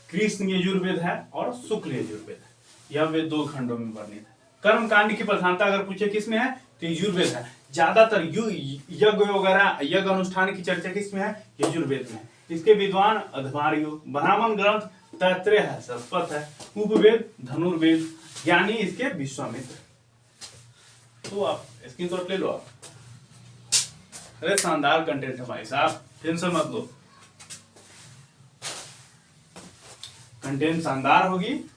A: कृष्ण यजुर्वेद है और शुक्ल यजुर्वेद है। यह वे दो खंडों में वर्णित है। कर्मकांड की प्रधानता अगर पूछे किसमें है, तो यजुर्वेद है। ज्यादातर यज्ञ वगैरह, यज्ञ अनुष्ठान की चर्चा किसमें है, यजुर्वेद में। इसके विद्वान अध्वर्यु, ब्राह्मण ग्रंथ तैत्रेय है, शतपथ है, उपवेद धनुर्वेद, ज्ञानी इसके विश्वामित्र। तो आप स्क्रीनशॉट ले लो आप। अरे शानदार कंटेंट है भाई साहब, टेंशन मत लो, कंटेंट शानदार होगी।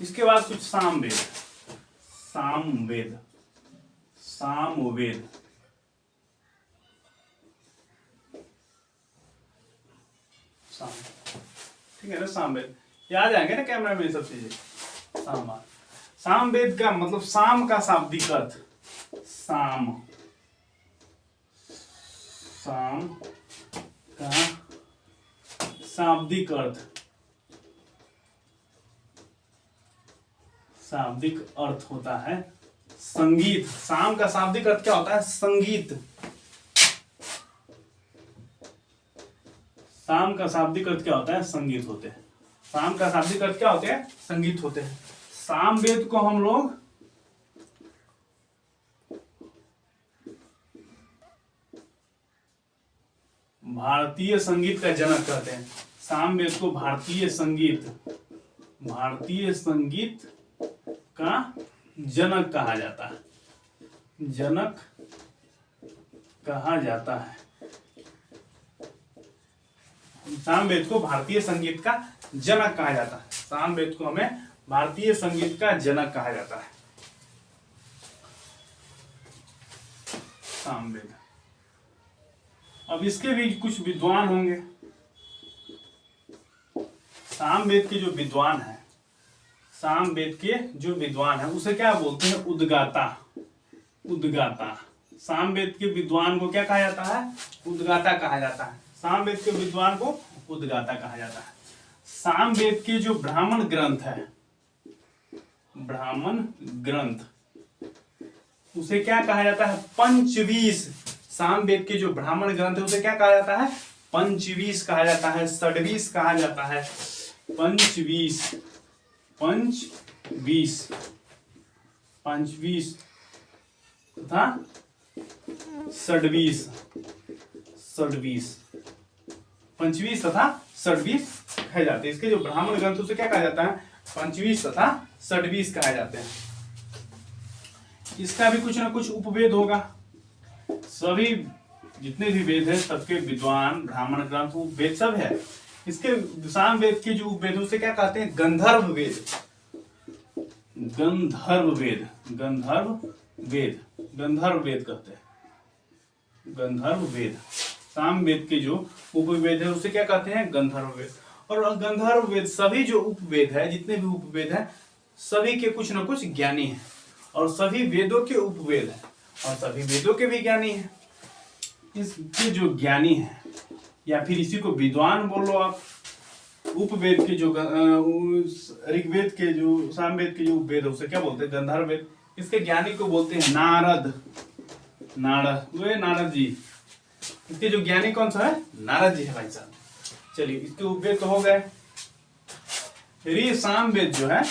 A: इसके बाद कुछ सामवेद, सामवेद, सामवेद, साम, ठीक है ना, सामवेद याद आएंगे ना कैमरा में, ये सब चीजें। सामवेद का मतलब साम का शाब्दिक अर्थ, साम, साम का शाब्दिक अर्थ, शाब्दिक अर्थ होता है संगीत। साम का शाब्दिक अर्थ क्या होता है, संगीत। साम का शाब्दिक अर्थ क्या होता है, संगीत होते हैं। साम का शाब्दिक अर्थ क्या होते हैं, संगीत होते हैं। सामवेद को हम लोग भारतीय संगीत का जनक कहते हैं। सामवेद को भारतीय संगीत, भारतीय संगीत का जनक कहा जाता है, जनक कहा जाता है। सामवेद को भारतीय संगीत का जनक कहा जाता है। सामवेद को हमें भारतीय संगीत का जनक कहा जाता है सामवेद। अब इसके भी कुछ विद्वान होंगे। सामवेद के जो विद्वान है, सामवेद के जो विद्वान है उसे क्या बोलते हैं? उद्गाता। उद्गाता। सामवेद के विद्वान को क्या कहा जाता है? उद्गाता कहा जाता है। सामवेद के विद्वान को उद्गाता कहा जाता है। सामवेद के जो ब्राह्मण ग्रंथ है, ब्राह्मण ग्रंथ, उसे क्या कहा जाता है? पंचवीस। सामवेद के जो ब्राह्मण ग्रंथ है उसे क्या कहा जाता है? पंचवीस कहा जाता है, षड्वीस कहा जाता है। पंचवीस, पंचवीस, पंचवीस तथा षड्वीस, षड्वीस, पंचवीस तथा षड्वीस कहे जाते हैं। इसके जो ब्राह्मण ग्रंथ उसे क्या कहा जाता है? पंचवीस तथा षड्वीस कहा जाते हैं। इसका भी कुछ ना कुछ उपवेद होगा। सभी जितने भी वेद है सबके विद्वान, ब्राह्मण ग्रंथ, उपवेद सब है। इसके सामवेद के जो उपवेद उसे क्या कहते हैं? गंधर्व वेद। गंधर्व वेद, गंधर्व वेद, गंधर्व वेद कहते हैं, गंधर्व वेद। सामवेद के जो उपवेद है उसे क्या कहते हैं? गंधर्व वेद। और गंधर्व वेद, सभी जो उपवेद है, जितने भी उपवेद है, सभी के कुछ न कुछ ज्ञानी है, और सभी वेदों के उपवेद है, और सभी वेदों के भी ज्ञानी है। इसके जो ज्ञानी है, या फिर इसी को विद्वान बोलो आप, उपवेद के जो ऋग्वेद के जो सामवेद के जो उपवेद है उसे क्या बोलते हैं? गंधर्व वेद। इसके ज्ञानी को बोलते हैं नारद। नारद, वे नारद जी। इसके जो ज्ञानी कौन सा है? नारद जी है भाई साहब। चलिए, इसके उपवेद तो हो गए। सामवेद जो है,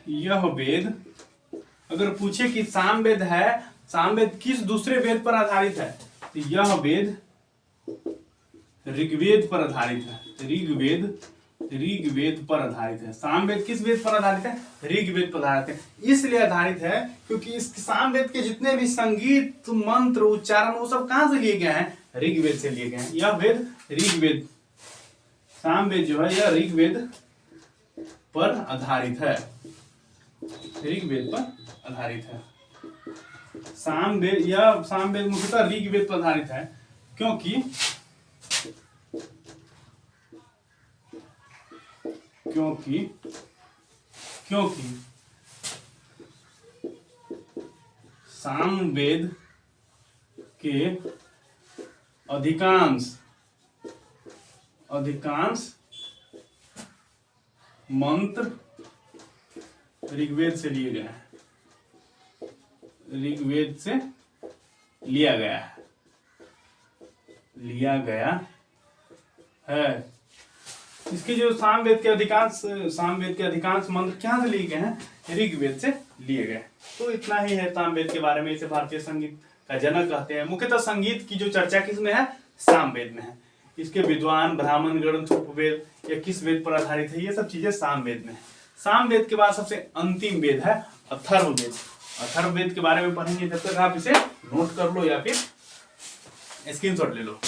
A: यह वेद, अगर पूछे कि सामवेद है, सामवेद किस दूसरे वेद पर आधारित है, तो यह वेद ऋग्वेद पर आधारित है। ऋग्वेद, ऋग्वेद पर आधारित है। सामवेद किस वेद पर आधारित है? ऋग्वेद पर आधारित है। इसलिए आधारित है क्योंकि इस सामवेद के जितने भी संगीत, मंत्र, उच्चारण, वो सब कहां से लिए गए हैं? ऋग्वेद से लिए गए हैं। यह वेद ऋग्वेद, सामवेद जो है यह ऋग्वेद पर आधारित है, ऋग्वेद पर आधारित है। सामवेद, यह सामवेद मुख्यतः ऋग्वेद पर आधारित है, क्योंकि क्योंकि क्योंकि सामवेद के अधिकांश मंत्र ऋग्वेद से लिए गए हैं, ऋग्वेद से लिया गया है, लिया गया है। इसके जो सामवेद के अधिकांश मंत्र क्या से लिए गए हैं? ऋग्वेद से लिए गए। तो इतना ही है सामवेद के बारे में। इसे भारतीय संगीत का जनक कहते हैं। मुख्यतः संगीत की जो चर्चा किसमें है? सामवेद में है। इसके विद्वान, ब्राह्मण ग्रंथ, उपवेद या किस वेद पर आधारित है, ये सब चीजें सामवेद में है। सामवेद के बाद सबसे अंतिम वेद है अथर्ववेद। अथर्ववेद के बारे में पढ़ेंगे, जब तक आप इसे नोट कर लो या फिर स्क्रीनशॉट ले लो।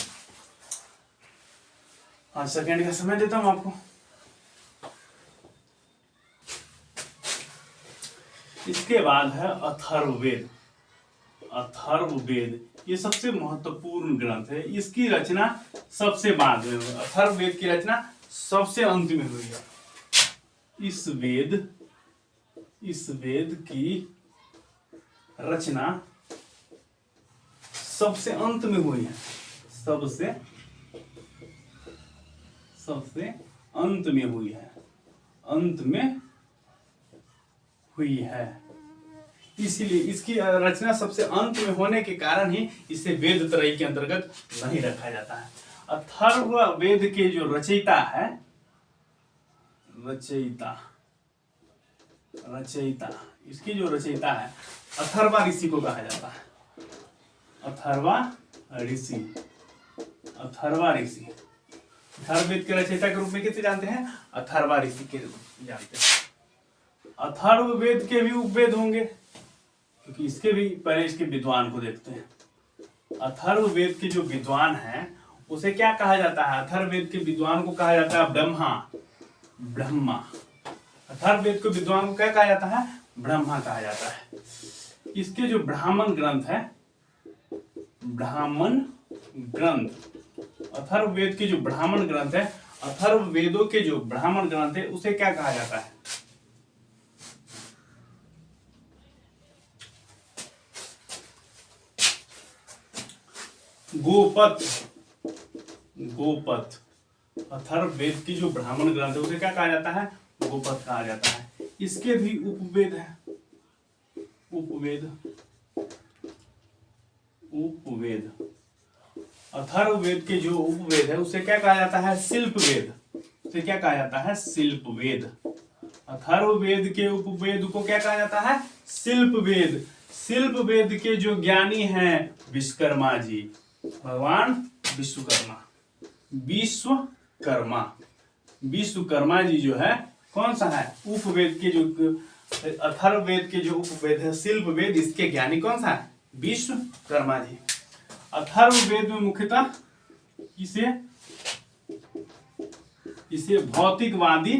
A: 5 सेकेंड का समय देता हूं आपको। इसके बाद है अथर्ववेद। अथर्ववेद ये सबसे महत्वपूर्ण ग्रंथ है। इसकी रचना सबसे बाद में हुई। अथर्ववेद की रचना सबसे अंत में हुई है। इस वेद की रचना सबसे अंत में हुई है। सबसे अंत में हुई है। अंत में हुई है। इसीलिए इसकी रचना सबसे अंत में होने के कारण ही इसे वेद त्रयी के अंतर्गत नहीं रखा जाता है। अथर्ववेद के जो रचयिता है, रचयिता इसकी जो रचयिता है, अथर्वा ऋषि को कहा जाता है। अथर्वा ऋषि। अथर्ववेद के रचयिता के रूप में किसे जानते हैं? अथर्वा ऋषि के रूप में जानते हैं। अथर्ववेद के भी उपवेद होंगे, क्योंकि इसके भी पहले इसके विद्वान को देखते हैं। अथर्ववेद के जो विद्वान हैं उसे क्या कहा जाता है? अथर्ववेद के विद्वान को कहा जाता है ब्रह्मा। ब्रह्मा, अथर्ववेद के विद्वान को क्या कहा जाता है? ब्रह्मा कहा जाता है। इसके जो ब्राह्मण ग्रंथ है, ब्राह्मण ग्रंथ, अथर्ववेद के जो ब्राह्मण ग्रंथ है, अथर्ववेदों के जो ब्राह्मण ग्रंथ है, उसे क्या कहा जाता है? गोपथ। गोपथ, अथर्ववेद की जो ब्राह्मण ग्रंथ है उसे क्या कहा जाता है? गोपथ कहा जाता है। इसके भी उपवेद है, उपवेद, उपवेद। अथर्ववेद के जो उपवेद है उसे क्या कहा जाता है? शिल्पवेद। उसे क्या कहा जाता है? शिल्पवेद। अथर्ववेद के उपवेद को क्या कहा जाता है? शिल्पवेद। शिल्पवेद के जो ज्ञानी हैं विश्वकर्मा जी, भगवान विश्वकर्मा, विश्वकर्मा, विश्वकर्मा जी जो है कौन सा है? उपवेद के जो अथर्ववेद के जो उपवेद है शिल्पवेद, इसके ज्ञानी कौन सा है? विश्वकर्मा जी। अथर्ववेद में मुख्यतः इसे भौतिकवादी,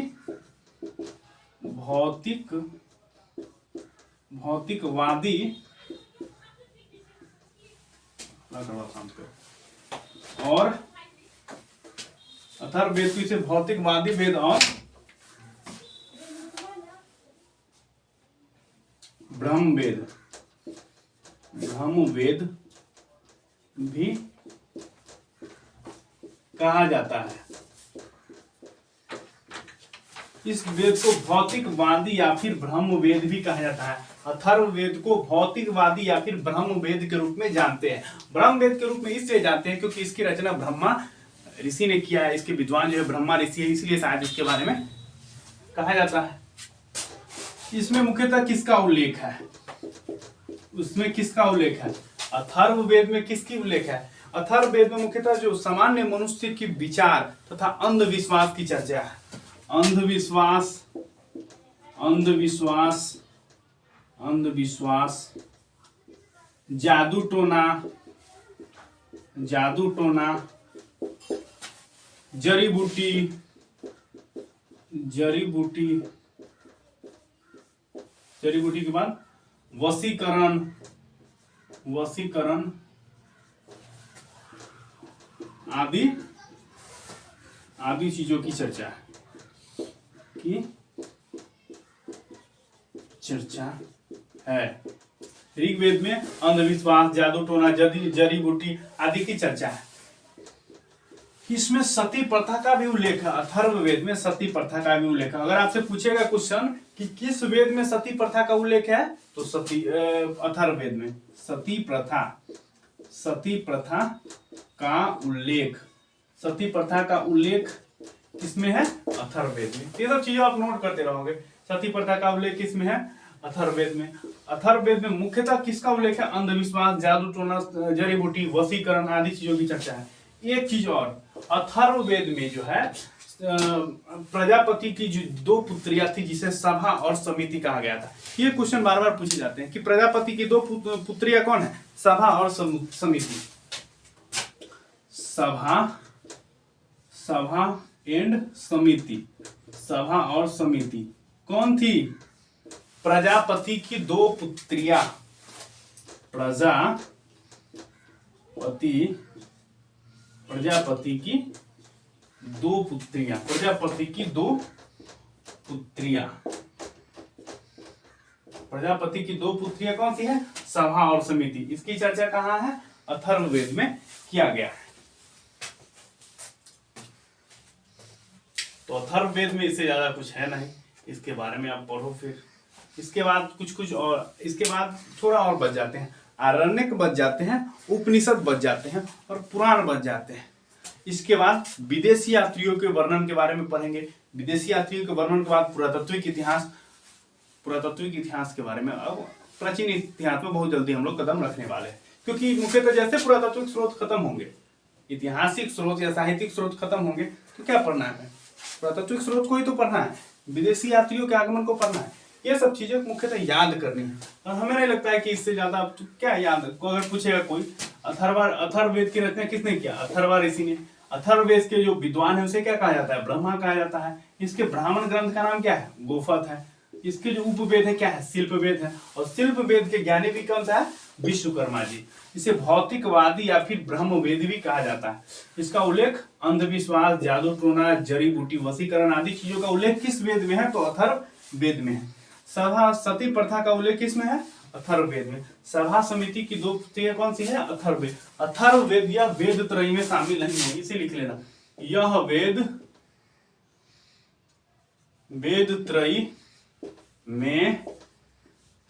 A: भौतिकवादी और अथर्ववेद को इसे भौतिकवादी वेद और ब्रह्मवेद, ब्रह्मवेद भी कहा जाता है। इस वेद को भौतिकवादी या फिर ब्रह्मवेद भी कहा जाता है। अथर्ववेद को भौतिकवादी या फिर ब्रह्मवेद के रूप में जानते हैं। ब्रह्मवेद के रूप में इसलिए जानते हैं क्योंकि इसकी रचना ब्रह्मा ऋषि ने किया है। इसके विद्वान जो है ब्रह्मा ऋषि है, इसलिए शायद इसके बारे में कहा जाता है। इसमें मुख्यतः किसका उल्लेख है? उसमें किसका उल्लेख है? अथर्ववेद में किसकी उल्लेख है? अथर्ववेद में मुख्यतः जो सामान्य मनुष्य की विचार तथा अंधविश्वास की चर्चा है। अंधविश्वास, अंधविश्वास, अंधविश्वास, जादू टोना, जादू टोना, जड़ी बूटी, जड़ी बूटी, जड़ी बूटी के बाद वशीकरण, वशीकरण आदि आदि चीजों की चर्चा है। ऋग्वेद में अंधविश्वास, जादू टोना, जड़ी बूटी आदि की चर्चा है। इसमें सती प्रथा का भी उल्लेख है। अथर्ववेद में सती प्रथा का भी उल्लेख है। अगर आपसे पूछेगा क्वेश्चन कि किस वेद में सती प्रथा का उल्लेख है, तो अथर्ववेद में सती प्रथा, सती प्रथा का उल्लेख, सती प्रथा का उल्लेख किसमें है? अथर्ववेद में। ये सब चीजें आप नोट करते रहोगे। सती प्रथा का उल्लेख किसमें है? अथर्ववेद में। अथर्ववेद में मुख्यतः किसका उल्लेख है? अंधविश्वास, जादू टोना, जड़ी बूटी, वशीकरण आदि चीजों की चर्चा है। एक चीज और, अथर्ववेद में जो है प्रजापति की जो 2 पुत्रियां थी जिसे सभा और समिति कहा गया था। ये क्वेश्चन बार बार पूछे जाते हैं कि प्रजापति की 2 पुत्रियां कौन है? सभा और समिति। सभा, सभा एंड समिति, सभा और समिति कौन थी? प्रजापति की 2 पुत्रियां, प्रजापति की 2 पुत्रियां, प्रजापति की 2 पुत्रियां, प्रजापति की 2 पुत्रियां कौन सी है? सभा और समिति। इसकी चर्चा कहाँ है? अथर्ववेद में किया गया है। तो अथर्ववेद में इससे ज्यादा कुछ है नहीं, इसके बारे में आप पढ़ो। फिर इसके बाद कुछ और, इसके बाद थोड़ा और बच जाते हैं, आरण्यक बच जाते हैं, उपनिषद बच जाते हैं और पुराण बच जाते हैं। इसके बाद विदेशी यात्रियों के वर्णन के बारे में पढ़ेंगे। विदेशी यात्रियों के वर्णन के बाद पुरातात्विक इतिहास, पुरातात्विक इतिहास के बारे में। अब प्राचीन इतिहास में बहुत जल्दी हम लोग कदम रखने वाले हैं, क्योंकि मुख्यतः जैसे पुरातात्विक स्रोत खत्म होंगे, ऐतिहासिक स्रोत या साहित्यिक स्रोत खत्म होंगे, तो क्या पढ़ना है? पुरातात्विक स्रोत को ही तो पढ़ना है, विदेशी यात्रियों के आगमन को पढ़ना है। ये सब चीजें मुख्यतः याद करनी है। और हमें नहीं लगता है कि इससे ज्यादा क्या याद, अगर पूछेगा कोई अथर्ववेद की रचना किसने किया? अथर्व ऋषि ने। अथर्ववेद के जो विद्वान है उसे क्या कहा जाता है? ब्रह्मा कहा जाता है। इसके ब्राह्मण ग्रंथ का नाम क्या है? गोफत है। इसके जो उपवेद है क्या है? शिल्पवेद है। और शिल्पवेद के ज्ञानी भी कौन सा है? विश्वकर्मा जी। इसे भौतिकवादी या फिर ब्रह्मवेद भी कहा जाता है। इसका उल्लेख अंधविश्वास, जादू टोना, जड़ी बूटी, वशीकरण आदि चीजों का उल्लेख किस वेद में है? तो अथर्ववेद में है। सभा सती प्रथा का उल्लेख किस में है? अथर्ववेद में। सभा समिति की 2 पुस्तिकें कौन सी है? अथर्ववेद। अथर्ववेद या वेद त्रयी में शामिल नहीं है, इसे लिख लेना। यह वेद त्रयी में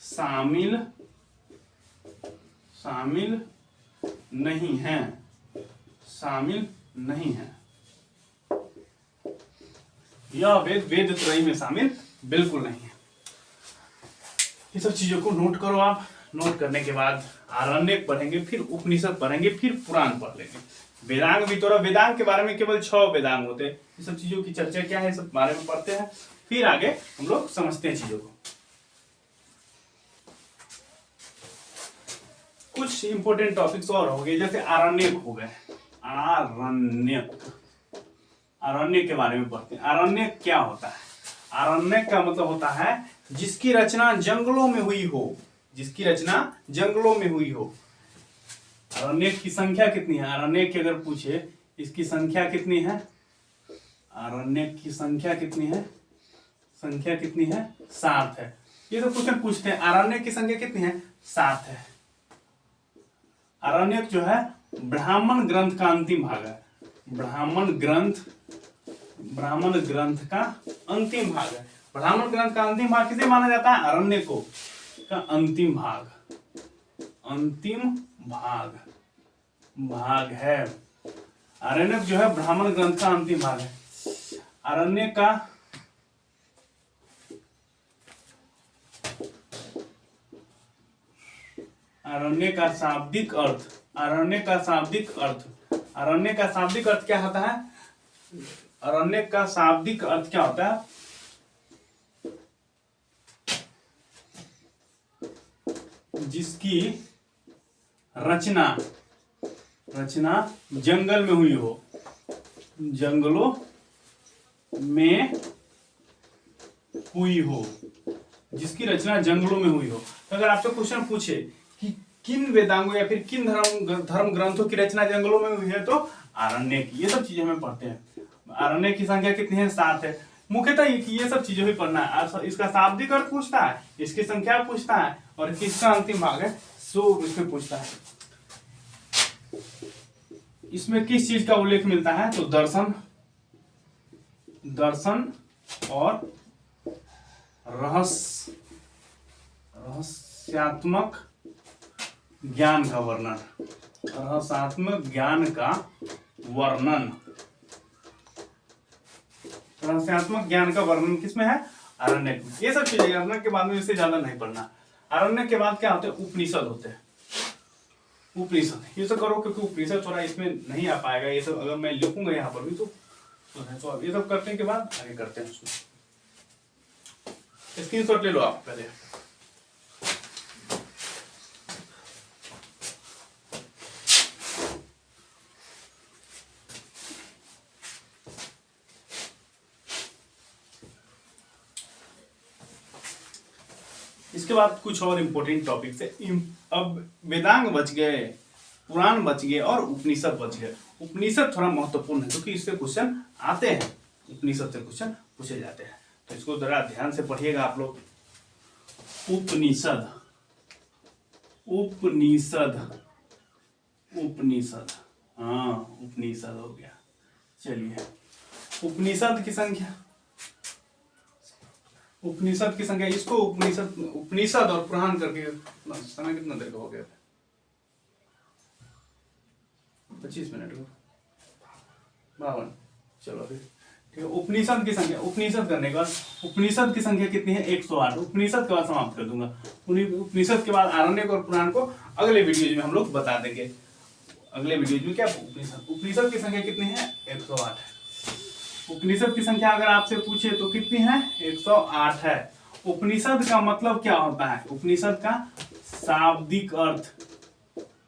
A: शामिल नहीं है, शामिल नहीं है। यह वेद त्रयी में शामिल बिल्कुल नहीं है। ये सब चीजों को नोट करो आप। नोट करने के बाद आरण्यक पढ़ेंगे, फिर उपनिषद पढ़ेंगे, फिर पुराण पढ़ लेंगे। वेदांग भी थोड़ा, वेदांग के बारे में केवल 6 वेदांग होते हैं। ये सब चीजों की चर्चा क्या है, सब बारे में पढ़ते हैं, फिर आगे हम लोग समझते हैं चीजों को। कुछ इंपोर्टेंट टॉपिक्स और हो गए, जैसे आरण्यक हो गए। आरण्यक के बारे में पढ़ते हैं। आरण्यक क्या होता है? आरण्यक का मतलब होता है जिसकी रचना जंगलों में हुई हो, जिसकी रचना जंगलों में हुई हो। आरण्यक की संख्या कितनी है? आरण्यक की अगर पूछे इसकी संख्या कितनी है? आरण्यक की संख्या कितनी है? संख्या कितनी है? 7 है। ये तो क्वेश्चन पूछते हैं, आरण्यक की संख्या कितनी है? 7 है। आरण्यक जो है ब्राह्मण ग्रंथ का अंतिम भाग है। ब्राह्मण ग्रंथ का अंतिम भाग है। ब्राह्मण ग्रंथ का अंतिम भाग किसे माना जाता है? आरण्यक को का अंतिम भाग है। आरण्यक जो है ब्राह्मण ग्रंथ का अंतिम भाग है। आरण्य का शाब्दिक अर्थ क्या होता है? अरण्य का शाब्दिक अर्थ क्या होता है? जिसकी रचना जंगल में हुई हो, जंगलों में हुई हो, जिसकी रचना जंगलों में हुई हो। तो अगर आपसे क्वेश्चन पूछे कि किन वेदांगों या फिर किन धर्म ग्रंथों की रचना जंगलों में हुई है, तो आरण्य की। ये सब चीजें हमें पढ़ते हैं। आरण्य की संख्या कितनी है? 7 है। मुख्यतः ये सब चीजें भी पढ़ना है। इसका शाब्दिक अर्थ पूछता है, इसकी संख्या पूछता है, और किसका अंतिम भाग है सो इसमें पूछता है। इसमें किस चीज का उल्लेख मिलता है? तो दर्शन और रहस्यात्मक ज्ञान का वर्णन। रहस्यात्मक ज्ञान का वर्णन किसमें है? आरण्यक में। ये सब चीजें आरण्यक के बाद में इससे ज्यादा नहीं पढ़ना। आरण्यक के बाद क्या होते हैं? उपनिषद होते हैं। उपनिषद ये सब करो, क्योंकि उपनिषद थोड़ा इसमें नहीं आ पाएगा। ये सब अगर मैं लिखूंगा यहाँ पर भी तो ये सब करने के बाद आगे करते हैं। स्क्रीनशॉट ले लो आप पहले। इसके बाद कुछ और इंपॉर्टेंट टॉपिक्स है। अब वेदांग बच गए, पुराण बच गए और उपनिषद बच गए। उपनिषद थोड़ा महत्वपूर्ण है क्योंकि इससे क्वेश्चन आते हैं, उपनिषद से क्वेश्चन पूछे जाते हैं, तो इसको जरा ध्यान से पढ़िएगा आप लोग। उपनिषद हाँ, उपनिषद हो गया। चलिए, उपनिषद की संख्या इसको उपनिषद और पुराण करके समय कितना देर का हो गया? 25 मिनट को 52। चलो अभी ठीक है। उपनिषद की संख्या, उपनिषद करने के बाद उपनिषद की संख्या कितनी है? 108। उपनिषद के बाद समाप्त कर दूंगा। उपनिषद के बाद आरण्यक और पुराण को अगले वीडियो में हम लोग बता देंगे। अगले वीडियो में क्या उपनिषद की संख्या कितनी है? 108 है। उपनिषद की संख्या अगर आपसे पूछे तो कितनी है? 108 है। उपनिषद का मतलब क्या होता है? उपनिषद का शाब्दिक अर्थ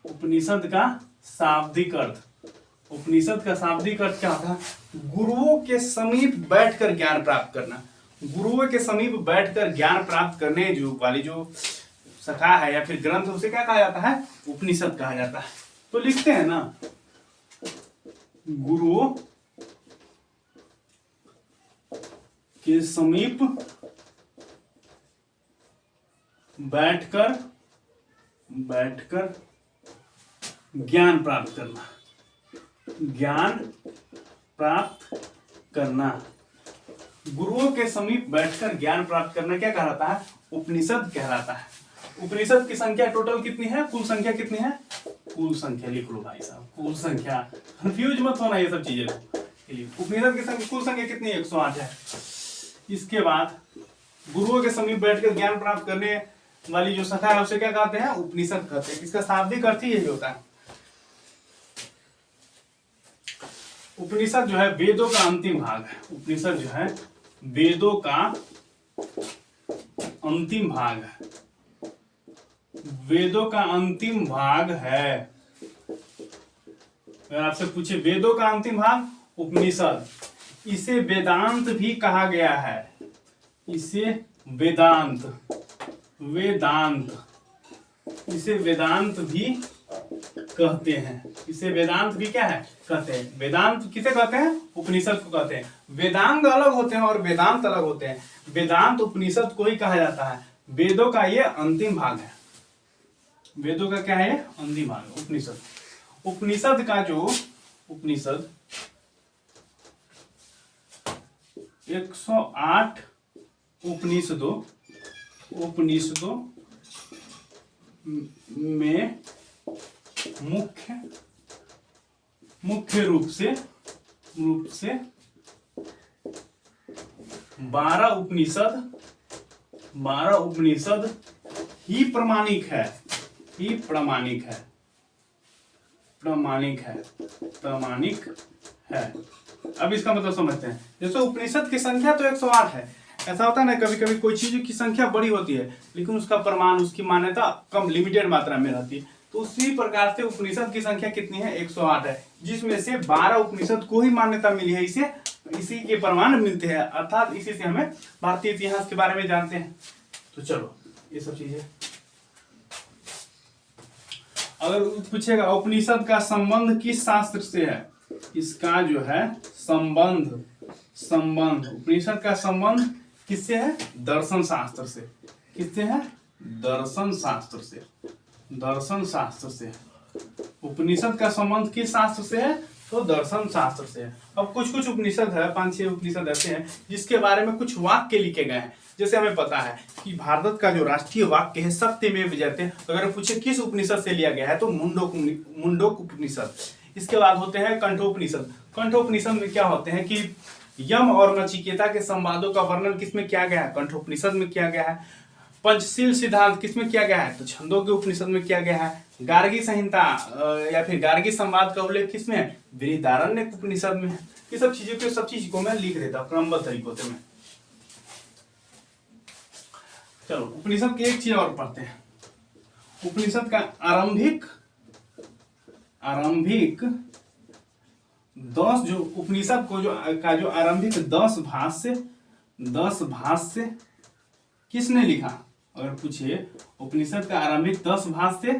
A: उपनिषद का शाब्दिक अर्थ, उपनिषद का शाब्दिक अर्थ क्या होता है? गुरुओं के समीप बैठकर ज्ञान प्राप्त करना। गुरुओं के समीप बैठकर ज्ञान प्राप्त करने जो वाली जो शाखा है या फिर ग्रंथ, उसे क्या कहा जाता है? उपनिषद कहा जाता है। तो लिखते हैं ना, गुरुओं के समीप बैठकर ज्ञान प्राप्त करना, ज्ञान प्राप्त करना। गुरुओं के समीप बैठकर ज्ञान प्राप्त करना क्या कहलाता है? उपनिषद कहलाता है। उपनिषद की संख्या टोटल कितनी है? कुल संख्या कितनी है? कुल संख्या लिख लो भाई साहब, कुल संख्या, कंफ्यूज मत होना ये सब चीजें को। उपनिषद की संख्या, कुल संख्या कितनी है? 108 है। इसके बाद गुरुओं के समीप बैठकर ज्ञान प्राप्त करने वाली जो शाखा है उसे क्या कहते हैं? उपनिषद कहते हैं। इसका शाब्दिक अर्थ ही यही होता है। उपनिषद जो है वेदों का अंतिम भाग है। उपनिषद जो है वेदों का अंतिम भाग है, वेदों का अंतिम भाग है। अगर आपसे पूछे वेदों का अंतिम भाग उपनिषद, इसे वेदांत भी कहा गया है। इसे वेदांत, इसे वेदांत भी कहते हैं। इसे वेदांत भी क्या है? कहते हैं। वेदांत किसे कहते हैं? उपनिषद को कहते हैं। वेदांग अलग होते हैं और वेदांत अलग होते हैं। वेदांत उपनिषद को ही कहा जाता है। वेदों का ये अंतिम भाग है। वेदों का क्या है? अंतिम भाग है उपनिषद। उपनिषद का जो उपनिषद 108 उपनिषदों में मुख्य रूप से 12 उपनिषद ही प्रमाणिक है। अब इसका मतलब समझते हैं। जैसे उपनिषद की संख्या तो 108 है। ऐसा होता है ना, कभी कभी कोई चीज की संख्या बड़ी होती है लेकिन उसका प्रमाण, उसकी मान्यता कम, लिमिटेड मात्रा में रहती है। तो उसी प्रकार से उपनिषद की संख्या कितनी है? 108 है, जिसमें से 12 उपनिषद को ही मान्यता मिली है। इसी के प्रमाण मिलते हैं, अर्थात इसी से हमें भारतीय इतिहास के बारे में जानते हैं। तो चलो ये सब चीजें, अगर पूछेगा उपनिषद का संबंध किस शास्त्र से है? इसका जो है संबंध उपनिषद का संबंध किससे है? दर्शन शास्त्र से। किससे है? दर्शन शास्त्र से। उपनिषद का संबंध किस शास्त्र से है? तो दर्शन शास्त्र से है। अब कुछ उपनिषद है, 5-6 उपनिषद ऐसे हैं जिसके बारे में कुछ वाक्य लिखे गए हैं। जैसे हमें पता है कि भारत का जो राष्ट्रीय वाक्य है सत्यमेव जयते, अगर पूछे किस उपनिषद से लिया गया है तो मुंडोक उपनिषद। इसके बाद होते हैं कंठोपनिषद। कंठोपनिषद में क्या होते हैं कि यम और नचिकेता के संवादों का वर्णन किसमें किया गया है? कंठोपनिषद में किया गया है। पंचशील सिद्धांत किसमें किया गया है? तो छंदों के उपनिषद में किया गया है। गार्गी संहिता या फिर गार्गी संवाद का उल्लेख किसमें है? बृहदारण्यक उपनिषद में है। ये सब चीज को मैं लिख देता हूँ क्रमबद्ध तरीकों से। मैं चलो उपनिषद की एक चीज और पढ़ते हैं। उपनिषद का आरंभिक 10 जो उपनिषद को जो आरंभिक 10 भाष्य किसने लिखा? अगर पूछे उपनिषद का आरंभिक 10 भाष्य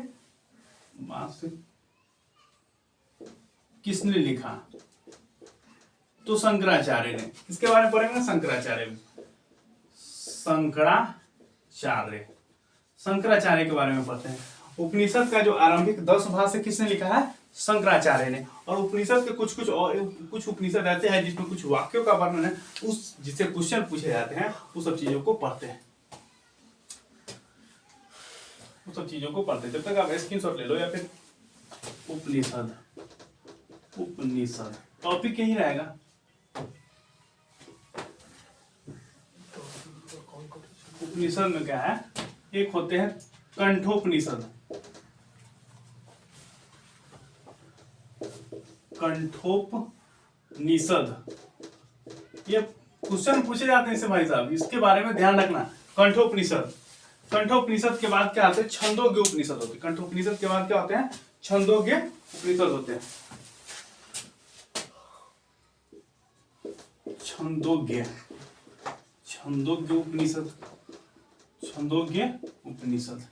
A: किसने लिखा? तो शंकराचार्य ने। इसके बारे में पढ़ेंगे शंकराचार्य के बारे में पढ़ते हैं। उपनिषद का जो आरंभिक 10 भाष्य किसने लिखा है? शंकराचार्य ने। और उपनिषद के कुछ उपनिषद ऐसे हैं जिसमें कुछ वाक्यों का वर्णन है, जिससे क्वेश्चन पूछे जाते हैं, उस सब चीजों को पढ़ते हैं। जब तक आप स्क्रीनशॉट ले लो या फिर उपनिषद टॉपिक यही रहेगा। उपनिषद में क्या है? एक होते हैं कंठोपनिषद। ये क्वेश्चन पूछे जाते हैं इससे भाई साहब, इसके बारे में ध्यान रखना। कंठोपनिषद के बाद क्या आते हैं? छंदों के उपनिषद होते हैं। कंठोपनिषद के बाद क्या होते हैं? छंदोग्य उपनिषद होते हैं। छंदोग्य उपनिषद, छंदोग्य उपनिषद।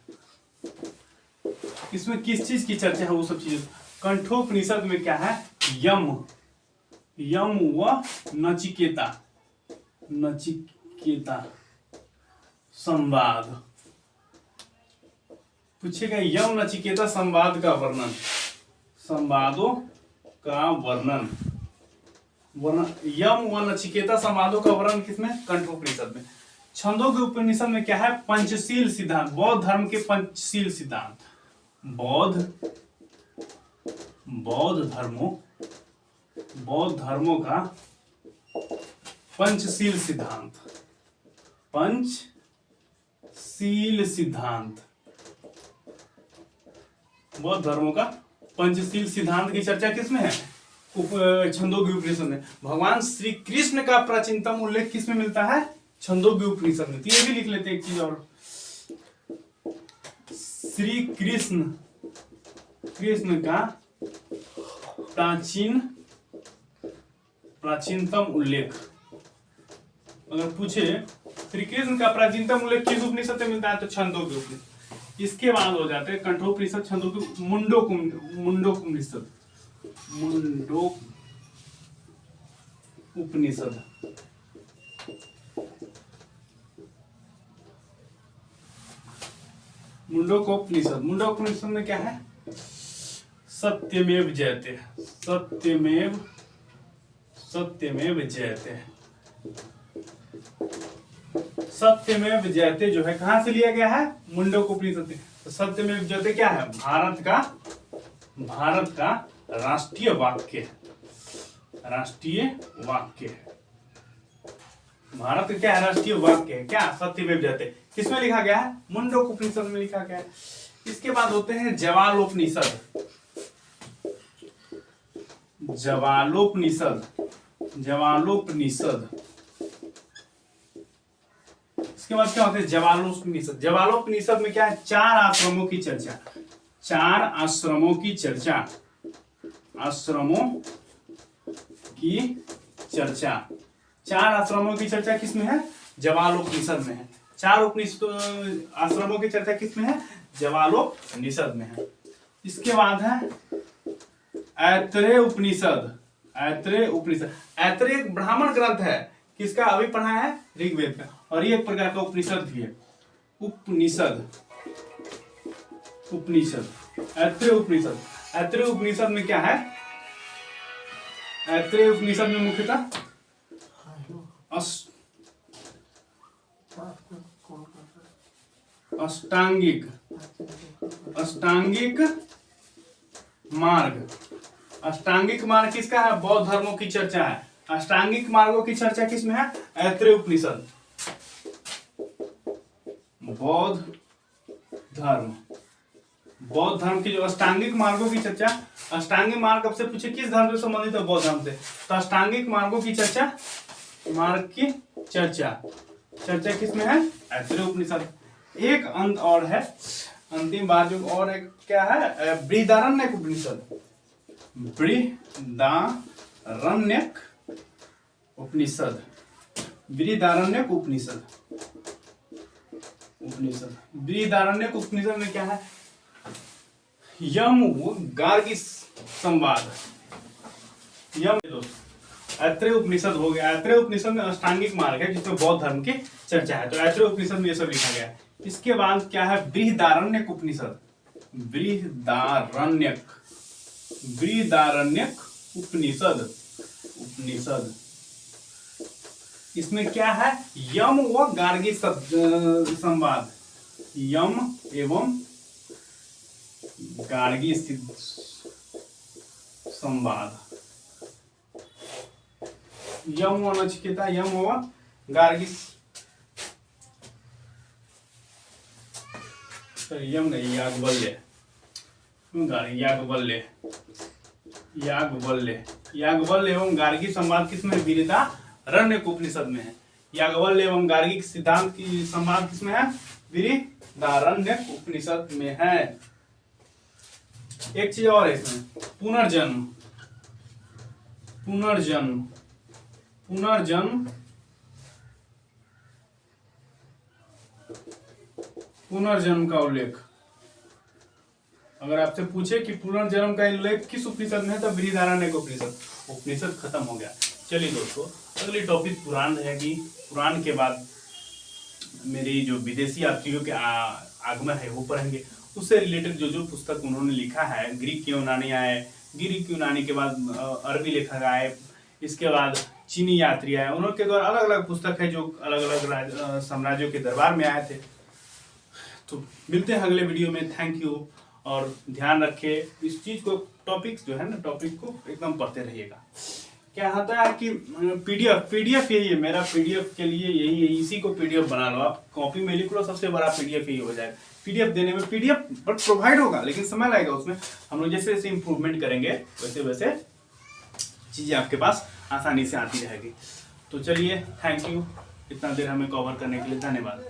A: इसमें किस चीज की चर्चा है वो सब चीजें। कंठोपनिषद में क्या है, यम व नचिकेता संवाद पूछेगा। यम नचिकेता संवाद का वर्णन, संवादों का वर्णन, यम व नचिकेता संवादों का वर्णन किसमें, कंठोपनिषद में। छंदोग्य उपनिषद में क्या है, पंचशील सिद्धांत, बौद्ध धर्म के पंचशील सिद्धांत, बौद्ध धर्मों का पंचशील सिद्धांत, बौद्ध धर्मों का पंचशील सिद्धांत की चर्चा किसमें है, छंदोग्य उपनिषद में। भगवान श्री कृष्ण का प्राचीनतम उल्लेख किसमें मिलता है, छंदोग्य उपनिषद में। तो ये भी लिख लेते हैं एक चीज और, श्री कृष्ण का प्राचीनतम उल्लेख अगर पूछे, श्री कृष्ण का प्राचीनतम उल्लेख किस उपनिषद से मिलता है, तो छंदोग्य उपनिषद। इसके बाद हो जाते हैं कंठोपनिषद, छंदोग्य, मुंडोपनिषद, मुंडोपनिषद में क्या है, सत्यमेव जयते, सत्यमेव जयते जो है कहां से लिया गया है, मुंडोपनिषद से। तो सत्यमेव जयते क्या है, भारत का राष्ट्रीय वाक्य है, भारत का क्या है, राष्ट्रीय वाक्य है क्या, सत्यमेव जयते। किसमें लिखा गया है, मुंडोपनिषद में लिखा गया है। इसके बाद होते हैं जवालोपनिषद, इसके बाद क्या होते हैं, जवालोपनिषद में क्या है, चार आश्रमों की चर्चा, आश्रमों की चर्चा किसमें है, जवालोपनिषद में है। चार उपनिषद आश्रमों की चर्चा किसमें है, जवालोपनिषद में है। इसके बाद है ऐत्रेय उपनिषद, ऐत्रेय एक ब्राह्मण ग्रंथ है, किसका, अभी पढ़ा है, ऋग्वेद का, और ये एक प्रकार का उपनिषद भी है, ऐत्रेय उपनिषद में क्या है, ऐत्रेय उपनिषद में मुख्यतः अष्टांगिक मार्ग किसका है, बौद्ध धर्मों की चर्चा है। अष्टांगिक मार्गों की चर्चा किसमें है, ऐत्रेय उपनिषद। बौद्ध धर्म की जो अष्टांगिक मार्गों की चर्चा, अष्टांगिक मार्ग आपसे पूछे किस धर्म से संबंधित है, बौद्ध धर्म से, तो अष्टांगिक मार्गों की चर्चा, चर्चा किसमें है, ऐत्रेय उपनिषद। एक अंत और है, अंतिम बात जो और एक क्या है, बृहदारण्यक उपनिषद, बृहदारण्यक उपनिषद में क्या है, यम गार्गी संवाद, ऐत्रेय उपनिषद हो गया। ऐत्रेय उपनिषद में अष्टांगिक मार्ग है जिसमें बौद्ध धर्म की चर्चा है, तो ऐत्रेय उपनिषद में ये सब लिखा गया है। इसके बाद क्या है, बृहदारण्यक उपनिषद, बृहदारण्यक उपनिषद। इसमें क्या है, यम व गार्गी संवाद, यम एवं गार्गी संवाद, यम व नचिकेता, यम व गार्गी, यम नहीं, याज्ञवल्क्य एवं गार्गी संवाद किसमें, बृहदारण्यक उपनिषद में है। याज्ञवल्क्य एवं गार्गी सिद्धांत की संवाद किसमें है, बृहदारण्यक उपनिषद में है। एक चीज और है इसमें, पुनर्जन्म। पुनर्जन्म, पुनर्जन्म, पुनर्जन्म का उल्लेख। अगर आपसे पूछे कि पुनर्जन्म का उल्लेख किस उपनिषद में है, तो बृहदारण्यक उपनिषद। उपनिषद खत्म हो गया। चलिए दोस्तों, अगली टॉपिक पुराण रहेगी। पुराण के बाद मेरी जो विदेशी यात्रियों के आगमन है वो पढ़ेंगे। उससे रिलेटेड जो जो पुस्तक उन्होंने लिखा है, ग्रीक यूनानी आए, ग्रीक यूनानी के बाद अरबी लेखक आए, इसके बाद चीनी यात्री आए, उन्होंने के द्वारा अलग अलग पुस्तक है जो अलग अलग साम्राज्यों के दरबार में आए थे। तो मिलते हैं अगले वीडियो में। थैंक यू, और ध्यान रखें इस चीज को, टॉपिक्स जो है ना, टॉपिक को एकदम पढ़ते रहिएगा। क्या होता है कि पीडीएफ यही है मेरा, पीडीएफ के लिए यही है, इसी को पीडीएफ बना लो आप, कॉपी में लिख लो, सबसे बड़ा पीडीएफ यही हो जाएगा। पीडीएफ देने में, पीडीएफ बट प्रोवाइड होगा लेकिन समय लगेगा उसमें। हम लोग जैसे जैसे इंप्रूवमेंट करेंगे वैसे वैसे चीजें आपके पास आसानी से आती रहेगी। तो चलिए, थैंक यू इतना देर हमें कवर करने के लिए, धन्यवाद।